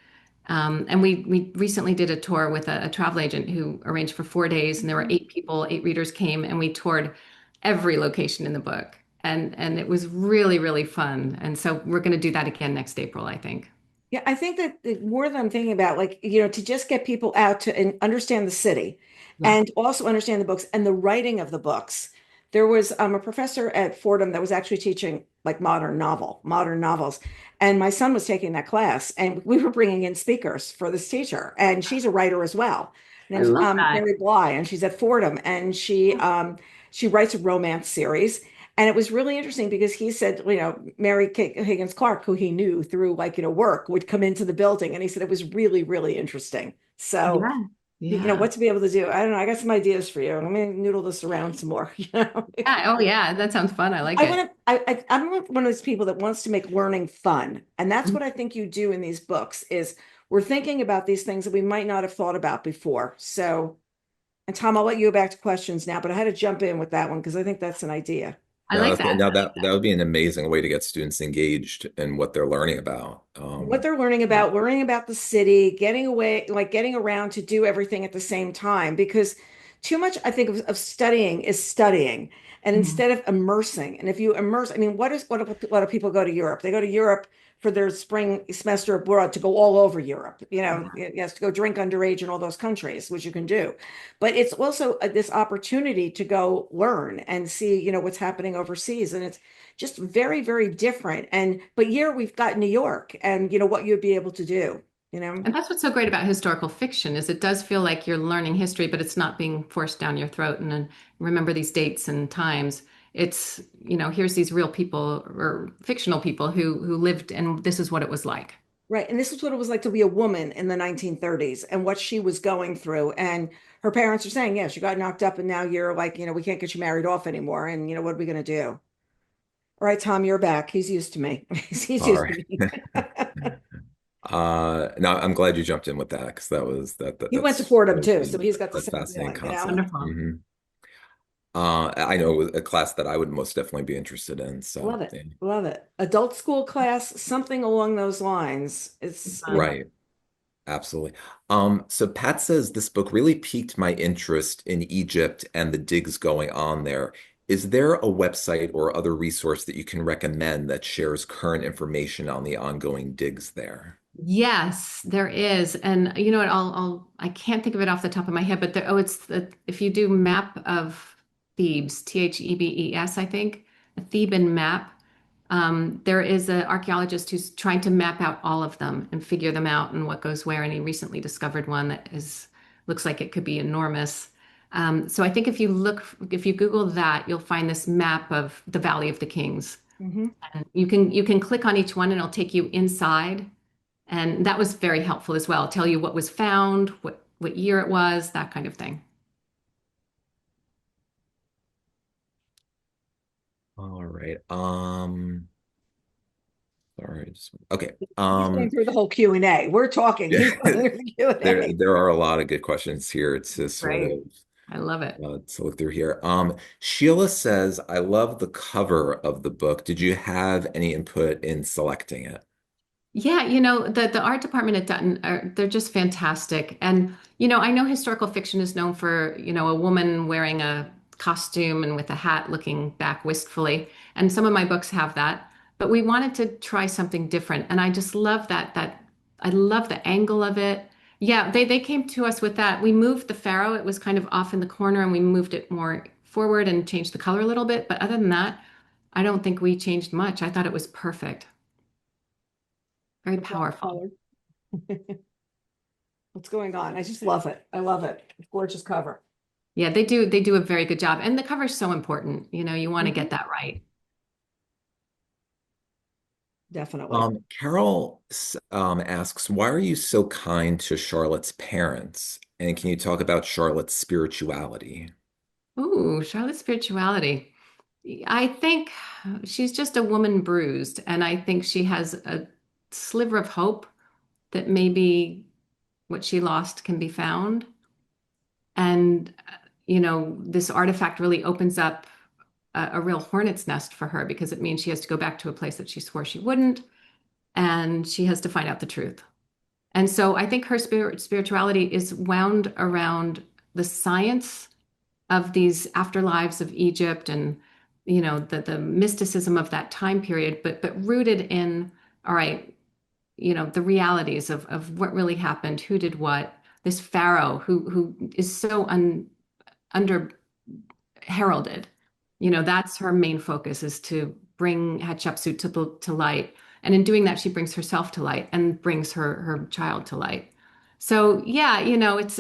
And we recently did a tour with a travel agent who arranged for 4 days, and there were 8 people, 8 readers came, and we toured every location in the book. And it was really, really fun. And so we're going to do that again next April, I think. Yeah, I think that the more that I'm thinking about, like, to just get people out to and understand the city Yeah. and also understand the books and the writing of the books. There was a professor at Fordham that was actually teaching like modern novels. And my son was taking that class, and we were bringing in speakers for this teacher. And she's a writer as well. Her I name's love that. Mary Bly, and she's at Fordham, and she writes a romance series. And it was really interesting because he said, Mary Higgins Clark, who he knew through like, work, would come into the building. And he said it was really, really interesting. So, Yeah. Yeah. what to be able to do. I don't know. I got some ideas for you. Let me noodle this around some more, Yeah. Oh, yeah. That sounds fun. I like I it. want to, I'm one of those people that wants to make learning fun. And that's Mhm. what I think you do in these books is we're thinking about these things that we might not have thought about before. So, and Tom, I'll let you go back to questions now, but I had to jump in with that one because I think that's an idea. I Now, like that. now that would be an amazing way to get students engaged in what they're learning about. What they're Yeah. learning about the city, getting away, like getting around to do everything at the same time. Because too much, I think, of studying is studying, and Mhm. instead of immersing. And if you immerse, I mean, what a lot of people go to Europe? They go to Europe for their spring semester abroad to go all over Europe. Yeah. Yes, to go drink underage in all those countries, which you can do. But it's also this opportunity to go learn and see, what's happening overseas, and it's just very, very different. And but here we've got New York and what you'd be able to do, you know. And that's what's so great about historical fiction is it does feel like you're learning history, but it's not being forced down your throat. And then remember these dates and times. It's, here's these real people or fictional people who lived, and this is what it was like. Right. And this is what it was like to be a woman in the 1930s and what she was going through. And her parents are saying, yes, you got knocked up and now you're like, we can't get you married off anymore. And, what are we going to do? All right, Tom, you're back. He's used to me. He's All used to right. me. No, I'm glad you jumped in with that because He went to Fordham that's too, so he's got the a same fascinating feeling. concept. Wonderful. I know it was a class that I would most definitely be interested in. So, Love it. yeah. Love it. Adult school class, something along those lines. It's, Fun. Right. Absolutely. So Pat says this book really piqued my interest in Egypt and the digs going on there. Is there a website or other resource that you can recommend that shares current information on the ongoing digs there? Yes, there is. And you know what, I can't think of it off the top of my head, but if you do map of Thebes, Thebes, I think, a Theban map, there is an archaeologist who's trying to map out all of them and figure them out and what goes where. And he recently discovered one that looks like it could be enormous. So I think if you Google that, you'll find this map of the Valley of the Kings. Mhm. And you can click on each one and it'll take you inside. And that was very helpful as well. Tell you what was found, what year it was, that kind of thing. All right. Sorry. Okay. He's going through the whole Q&A. We're talking. Yeah, He's going through the Q&A. there are a lot of good questions here to sort of Right. I love it. to look through here. Sheila says, I love the cover of the book. Did you have any input in selecting it? Yeah, the art department at Dutton they're just fantastic. And I know historical fiction is known for, a woman wearing a costume and with a hat looking back wistfully. And some of my books have that. But we wanted to try something different. And I just love that I love the angle of it. Yeah, they came to us with that. We moved the pharaoh. It was kind of off in the corner and we moved it more forward and changed the color a little bit. But other than that, I don't think we changed much. I thought it was perfect. Very powerful. What's going on? I just love it. I love it. Gorgeous cover. Yeah, they do a very good job. And the cover is so important. You want to Mhm. get that right. Definitely. Carol asks, why are you so kind to Charlotte's parents? And can you talk about Charlotte's spirituality? Ooh, Charlotte's spirituality. I think she's just a woman bruised, and I think she has a sliver of hope that maybe what she lost can be found. And this artifact really opens up a real hornet's nest for her because it means she has to go back to a place that she swore she wouldn't, and she has to find out the truth. And so I think her spirituality is wound around the science of these afterlives of Egypt and the mysticism of that time period, but rooted in, all right, the realities of what really happened, who did what, this pharaoh who is so under heralded. That's her main focus is to bring Hatshepsut to light. And in doing that, she brings herself to light and brings her child to light. So yeah, it's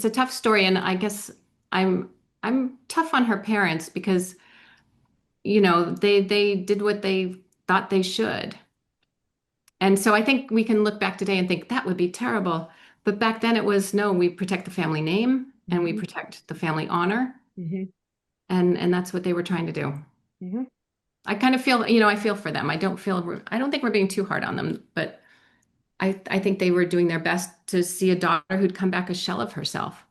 a tough story. And I guess I'm tough on her parents because, they did what they thought they should. And so I think we can look back today and think that would be terrible. But back then it was no, we protect the family name and we Mhm. protect the family honor. Mhm. And that's what they were trying to do. Mhm. I kind of feel, I feel for them. I don't think we're being too hard on them, but I think they were doing their best to see a daughter who'd come back a shell of herself.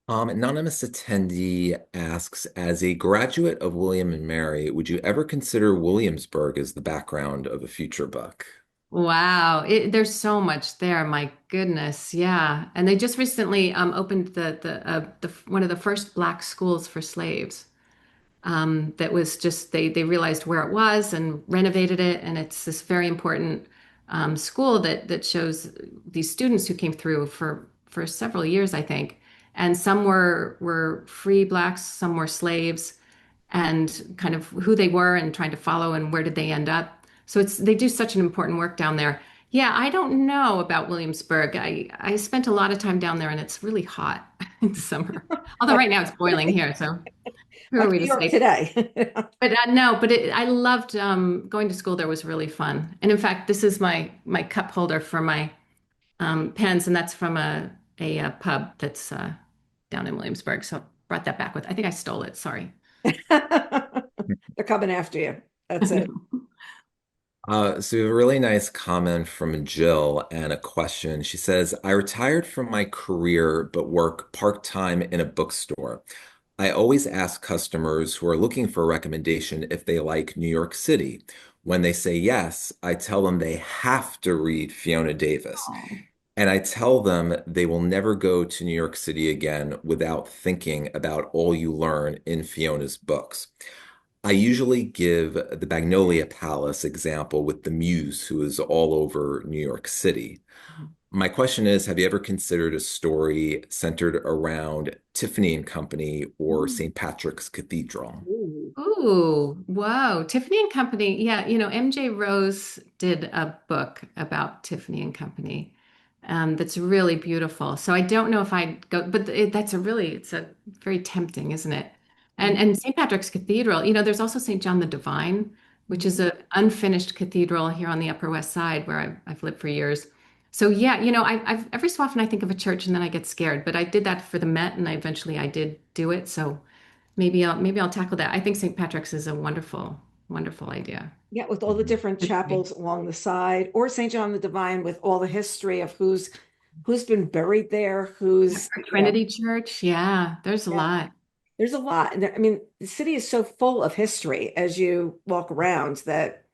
Anonymous attendee asks, as a graduate of William and Mary, would you ever consider Williamsburg as the background of a future book? Wow, there's so much there. My goodness, yeah. And they just recently opened the one of the first black schools for slaves. That was just they realized where it was and renovated it, and it's this very important school that shows these students who came through for several years, I think, and some were free blacks, some were slaves, and kind of who they were and trying to follow and where did they end up. So they do such an important work down there. Yeah, I don't know about Williamsburg. I spent a lot of time down there, and it's really hot in summer. Although right now it's boiling here, so. Who are Like we New to York say? today. But no, but I loved going to school there was really fun. And in fact, this is my cup holder for my pens, and that's from a pub that's down in Williamsburg. So brought that back with. I think I stole it. Sorry. They're coming after you. That's it. So we have a really nice comment from Jill and a question. She says, I retired from my career but work part-time in a bookstore. I always ask customers who are looking for a recommendation if they like New York City. When they say yes, I tell them they have to read Fiona Davis. Oh. And I tell them they will never go to New York City again without thinking about all you learn in Fiona's books. I usually give the Magnolia Palace example with the muse who is all over New York City. My question is, have you ever considered a story centered around Tiffany and Company or Mm. St. Patrick's Cathedral? Ooh. Ooh, whoa. Tiffany and Company. Yeah, MJ Rose did a book about Tiffany and Company that's really beautiful. So I don't know if I'd go, but it's a very tempting, isn't it? And St. Patrick's Cathedral, there's also St. John the Divine, which is Mhm. an unfinished cathedral here on the Upper West Side where I've lived for years. So yeah, I've every so often I think of a church and then I get scared, but I did that for the Met and I did do it. So maybe I'll tackle that. I think St. Patrick's is a wonderful, wonderful idea. Yeah, with all the different History. chapels along the side, or St. John the Divine with all the history of who's been buried there, who's, Or Trinity Church. Yeah, there's a yeah, lot. there's a lot. And I mean, the city is so full of history as you walk around that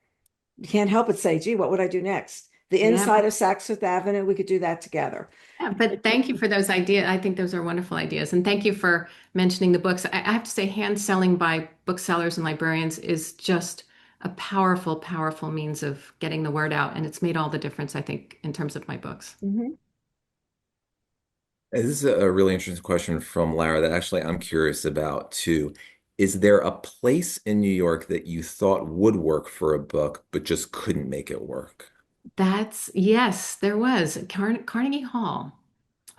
you can't help but say, gee, what would I do next? The Yeah. inside of Saks Fifth Avenue, we could do that together. Yeah, but thank you for those ideas. I think those are wonderful ideas. And thank you for mentioning the books. I have to say, hand selling by booksellers and librarians is just a powerful, powerful means of getting the word out. And it's made all the difference, I think, in terms of my books. Mhm. This is a really interesting question from Lara that actually I'm curious about too. Is there a place in New York that you thought would work for a book, but just couldn't make it work? Yes, there was Carnegie Hall.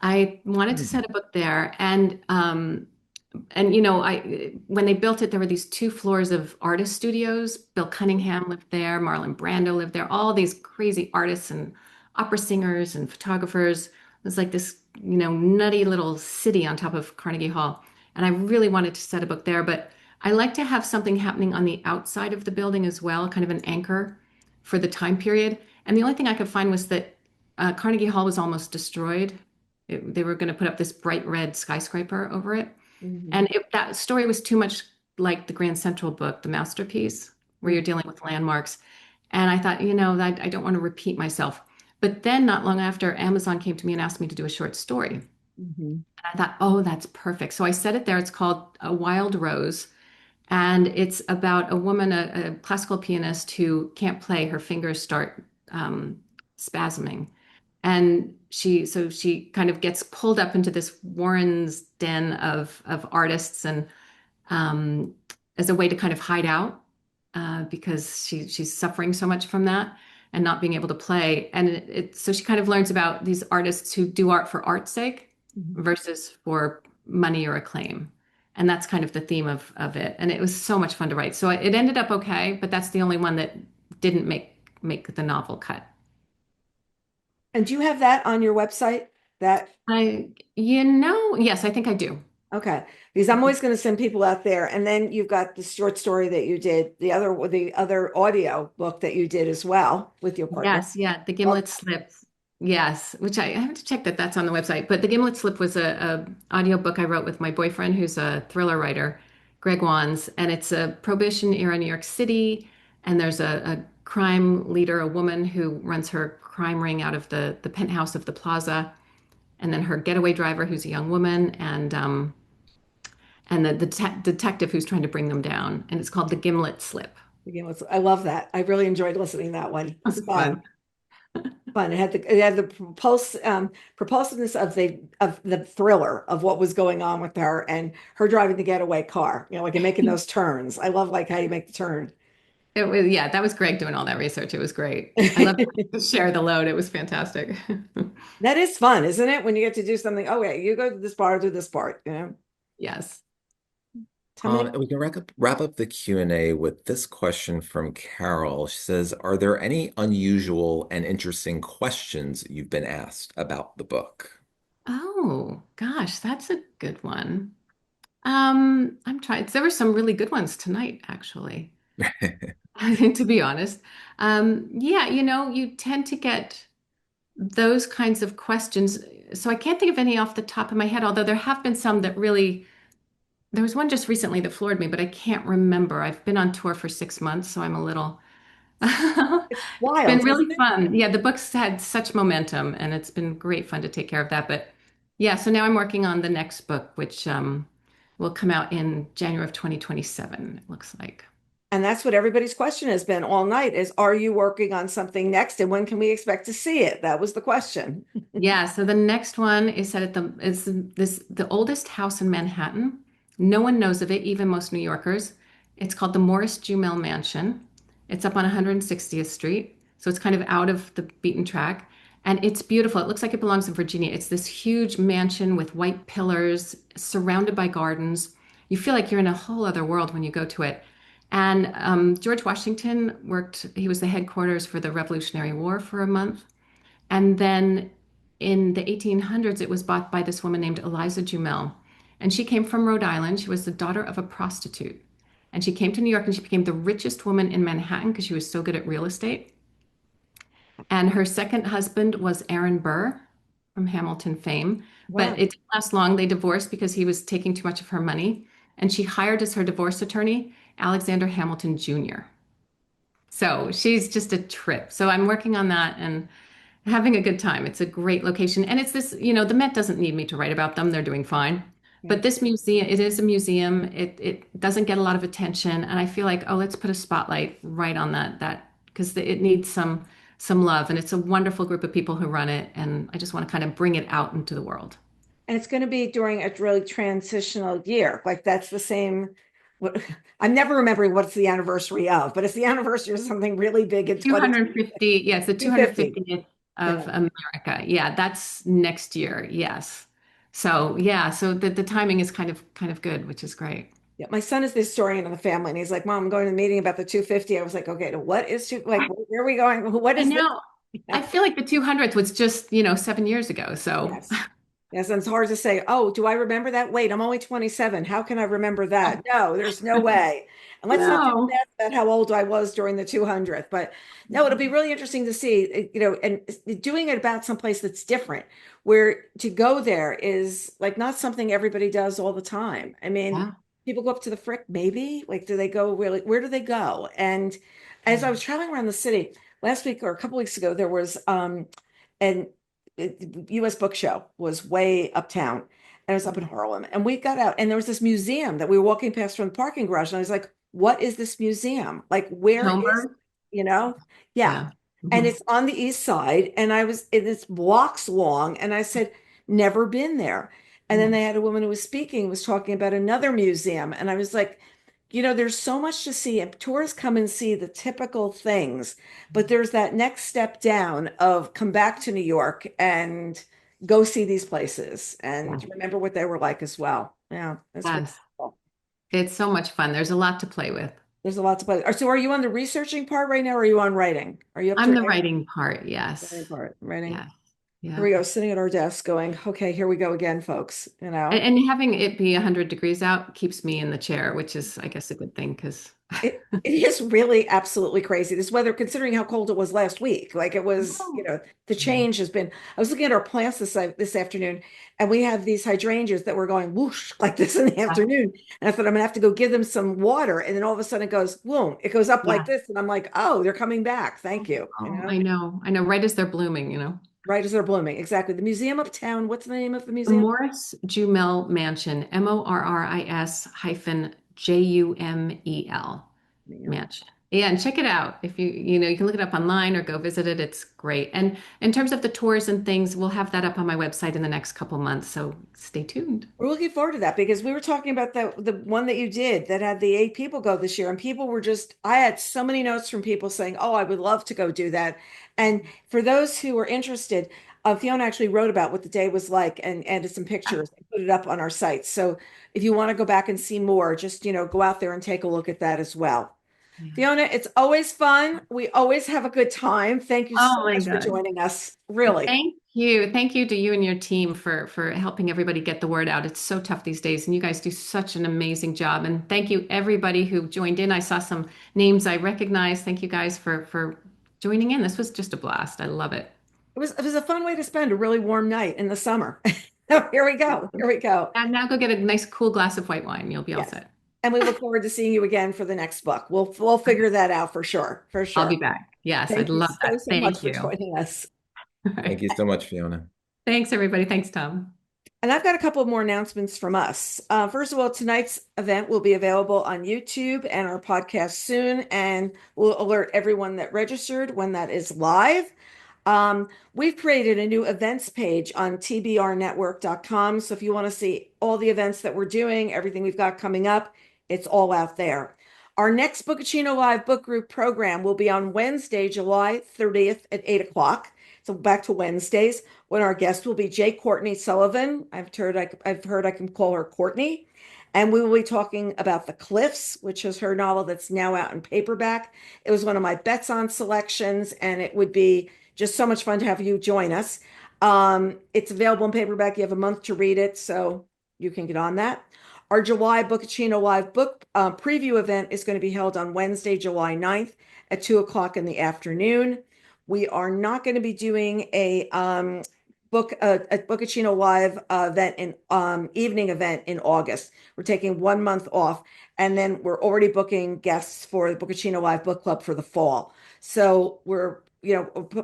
I wanted to Hmm. set a book there, and I when they built it, there were these two floors of artist studios. Bill Cunningham lived there, Marlon Brando lived there, all these crazy artists and opera singers and photographers. It was like this, nutty little city on top of Carnegie Hall. And I really wanted to set a book there, but I like to have something happening on the outside of the building as well, kind of an anchor for the time period. And the only thing I could find was that Carnegie Hall was almost destroyed. They were going to put up this bright red skyscraper over it. Mhm. And that story was too much like the Grand Central book, The Masterpiece, where you're dealing with landmarks. And I thought, I don't want to repeat myself. But then, not long after, Amazon came to me and asked me to do a short story. And Mhm. I thought, oh, that's perfect. So I set it there. It's called A Wild Rose. And it's about a woman, a classical pianist who can't play. Her fingers start spasming. And she kind of gets pulled up into this Warren's den of artists and um, as a way to kind of hide out because she's suffering so much from that and not being able to play. And so she kind of learns about these artists who do art for art's sake Mhm. versus for money or acclaim. And that's kind of the theme of it. And it was so much fun to write. So it ended up okay, but that's the only one that didn't make the novel cut. And do you have that on your website? That Yes, I think I do. okay, because I'm always going to send people out there, and then you've got the short story that you did, the other audio book that you did as well with your partner. Yes, yeah, the Well, Gimlet Slip. Yes, which I have to check that that's on the website. But the Gimlet Slip was a audiobook I wrote with my boyfriend, who's a thriller writer, Greg Wands, and it's a Prohibition era New York City, and there's a crime leader, a woman who runs her crime ring out of the penthouse of the plaza, and then her getaway driver, who's a young woman, and the detective who's trying to bring them down. And it's called the Gimlet Slip. I love that. I really enjoyed listening to that one. It was It's fun. fun. Fun. It had the propulsiveness of the thriller of what was going on with her and her driving the getaway car, like and making those turns. I love like how you make the turn. Yeah, that was Greg doing all that research. It was great. I love to share the load. It was fantastic. That is fun, isn't it? When you get to do something, oh yeah, you go to this part, do this part. Yes. Tell me. We can wrap up the Q&A with this question from Carol. She says, are there any unusual and interesting questions you've been asked about the book? Oh, gosh, that's a good one. I'm trying. There were some really good ones tonight, actually, to be honest. Yeah, you tend to get those kinds of questions. So I can't think of any off the top of my head, although there have been some that really, there was one just recently that floored me, but I can't remember. I've been on tour for 6 months, so I'm a little, It's it's been wild, really isn't it? fun. Yeah, the book's had such momentum and it's been great fun to take care of that. But yeah, so now I'm working on the next book, which will come out in January of 2027, it looks like. And that's what everybody's question has been all night is, are you working on something next? And when can we expect to see it? That was the question. Yeah, so the next one is set at the oldest house in Manhattan. No one knows of it, even most New Yorkers. It's called the Morris Jumel Mansion. It's up on 160th Street, so it's kind of out of the beaten track. And it's beautiful. It looks like it belongs in Virginia. It's this huge mansion with white pillars, surrounded by gardens. You feel like you're in a whole other world when you go to it. And George Washington he was the headquarters for the Revolutionary War for a month. And then in the 1800s, it was bought by this woman named Eliza Jumel. And she came from Rhode Island. She was the daughter of a prostitute. And she came to New York and she became the richest woman in Manhattan because she was so good at real estate. And her second husband was Aaron Burr from Hamilton fame. But Wow. it didn't last long. They divorced because he was taking too much of her money. And she hired as her divorce attorney Alexander Hamilton Jr. So she's just a trip. So I'm working on that and having a good time. It's a great location. And it's this, the Met doesn't need me to write about them. They're doing fine. Yeah. But this museum, it is a museum. It doesn't get a lot of attention. And I feel like, oh, let's put a spotlight right on that because it needs some love. And it's a wonderful group of people who run it. And I just want to kind of bring it out into the world. And it's going to be during a really transitional year. Like that's the same. I'm never remembering what's the anniversary of, but it's the anniversary of something really big in 250, yeah, it's the 2050. 250th Yeah. of America. Yeah, that's next year. Yes. So yeah, so the timing is kind of good, which is great. Yeah. My son is the historian of the family, and he's like, Mom, I'm going to the meeting about the 250. I was like, okay, what is like, where are we going? What I is this? know. I feel like the 200th was just, 7 years ago. So Yes. Yes, and it's hard to say, oh, do I remember that? Wait, I'm only 27. How can I remember that? No, there's no way. And let's not feel no. bad about how old I was during the 200th. But no, it'll be really interesting to see, and doing it about someplace that's different, where to go there is like not something everybody does all the time. I mean, Yeah. people go up to the Frick, maybe. Like, do they go really? Where do they go? And as I was traveling around the city last week or a couple weeks ago, there was an US Book Show was way uptown and it was up in Harlem. And we got out and there was this museum that we were walking past from the parking garage. And I was like, what is this museum? Like, where is, Homer. you know? Yeah. Yeah. And Mhm. it's on the east side. And it's blocks long. And I said, never been there. And then Yeah. they had a woman who was speaking, was talking about another museum. And I was like, there's so much to see, and tourists come and see the typical things, but there's that next step down of come back to New York and go see these places Yeah. and remember what they were like as well. Yeah, that's really Yes. cool. It's so much fun. There's a lot to play with. There's a lot to play. So are you on the researching part right now, or are you on writing? Are you up to I'm the writing? writing part. Writing Yes. part, writing. Yes. Here Yeah. we go, sitting at our desk going, okay, here we go again, folks, And having it be 100 degrees out keeps me in the chair, which is, I guess, a good thing because It is really absolutely crazy. This weather, considering how cold it was last week, like it was, the change has been. I was looking at our plants this afternoon, and we have these hydrangeas that were going whoosh like this in the yeah. afternoon. And I thought I'm gonna have to go give them some water, and then all of a sudden it goes boom, it goes up like Yeah. this, and I'm like, oh, they're coming back. Thank you. Oh, I know. I know. Right as they're blooming. Right as they're blooming. Exactly. The Museum Uptown. What's the name of the The museum? Morris Jumel Mansion, Morris hyphen Jumel Mansion. Yeah, and check it out. If you can look it up online or go visit it. It's great. And in terms of the tours and things, we'll have that up on my website in the next couple months. So stay tuned. We're looking forward to that because we were talking about the one that you did that had the 8 people go this year, and people were just, I had so many notes from people saying, "Oh, I would love to go do that." And for those who are interested, Fiona actually wrote about what the day was like and added some pictures and put it up on our site. So if you want to go back and see more, just, go out there and take a look at that as well. Yeah. Fiona, it's always fun. We always have a good time. Thank you so Oh my much for God. joining us. Really. Thank you. Thank you to you and your team for helping everybody get the word out. It's so tough these days, and you guys do such an amazing job. And thank you everybody who joined in. I saw some names I recognize. Thank you guys for joining in. This was just a blast. I love it. It was a fun way to spend a really warm night in the summer. Here we go. Here we go. And now go get a nice cool glass of white wine. You'll be all Yes. set. And we look forward to seeing you again for the next book. We'll figure that out for sure. For I'll sure. be back. Yes, I'd Thank you love so, that. so much Thank for you. All joining us. Thank right. you so much, Fiona. Thanks, everybody. Thanks, Tom. And I've got a couple more announcements from us. First of all, tonight's event will be available on YouTube and our podcast soon, and we'll alert everyone that registered when that is live. We've created a new events page on tbrnetwork.com. So if you want to see all the events that we're doing, everything we've got coming up, it's all out there. Our next Bookaccino Live book group program will be on Wednesday, July 30th at 8 o'clock. So back to Wednesdays, when our guest will be J. Courtney Sullivan. I've heard I can call her Courtney. And we will be talking about The Cliffs, which is her novel that's now out in paperback. It was one of my Bets On selections, and it would be just so much fun to have you join us. It's available in paperback. You have a month to read it, so you can get on that. Our July Bookaccino Live book preview event is going to be held on Wednesday, July 9th at 2 o'clock in the afternoon. We are not going to be doing a Bookaccino Live event in evening event in August. We're taking 1 month off, and then we're already booking guests for the Bookaccino Live Book Club for the fall. So we're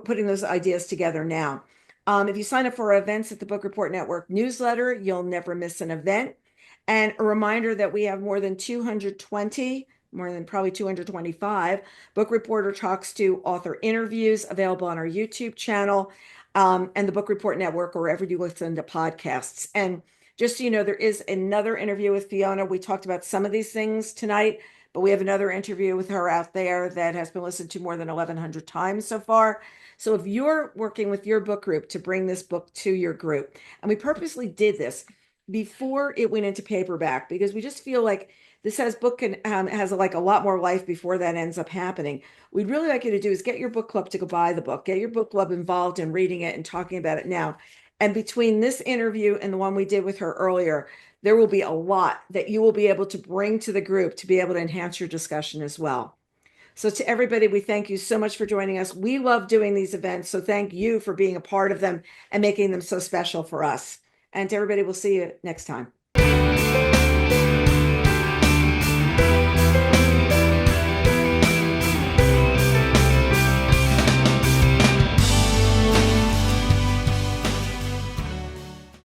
putting those ideas together now. If you sign up for our events at the Book Report Network newsletter, you'll never miss an event. And a reminder that we have more than 220, more than probably 225 Book Reporter Talks to Author interviews available on our YouTube channel, and the Book Report Network, or wherever you listen to podcasts. And just so you know, there is another interview with Fiona. We talked about some of these things tonight, but we have another interview with her out there that has been listened to more than 1,100 times so far. So if you're working with your book group to bring this book to your group, and we purposely did this before it went into paperback, because we just feel like this has like a lot more life before that ends up happening. We'd really like you to do is get your book club to go buy the book, get your book club involved in reading it and talking about it now. And between this interview and the one we did with her earlier, there will be a lot that you will be able to bring to the group to be able to enhance your discussion as well. So to everybody, we thank you so much for joining us. We love doing these events, so thank you for being a part of them and making them so special for us. And to everybody, we'll see you next time.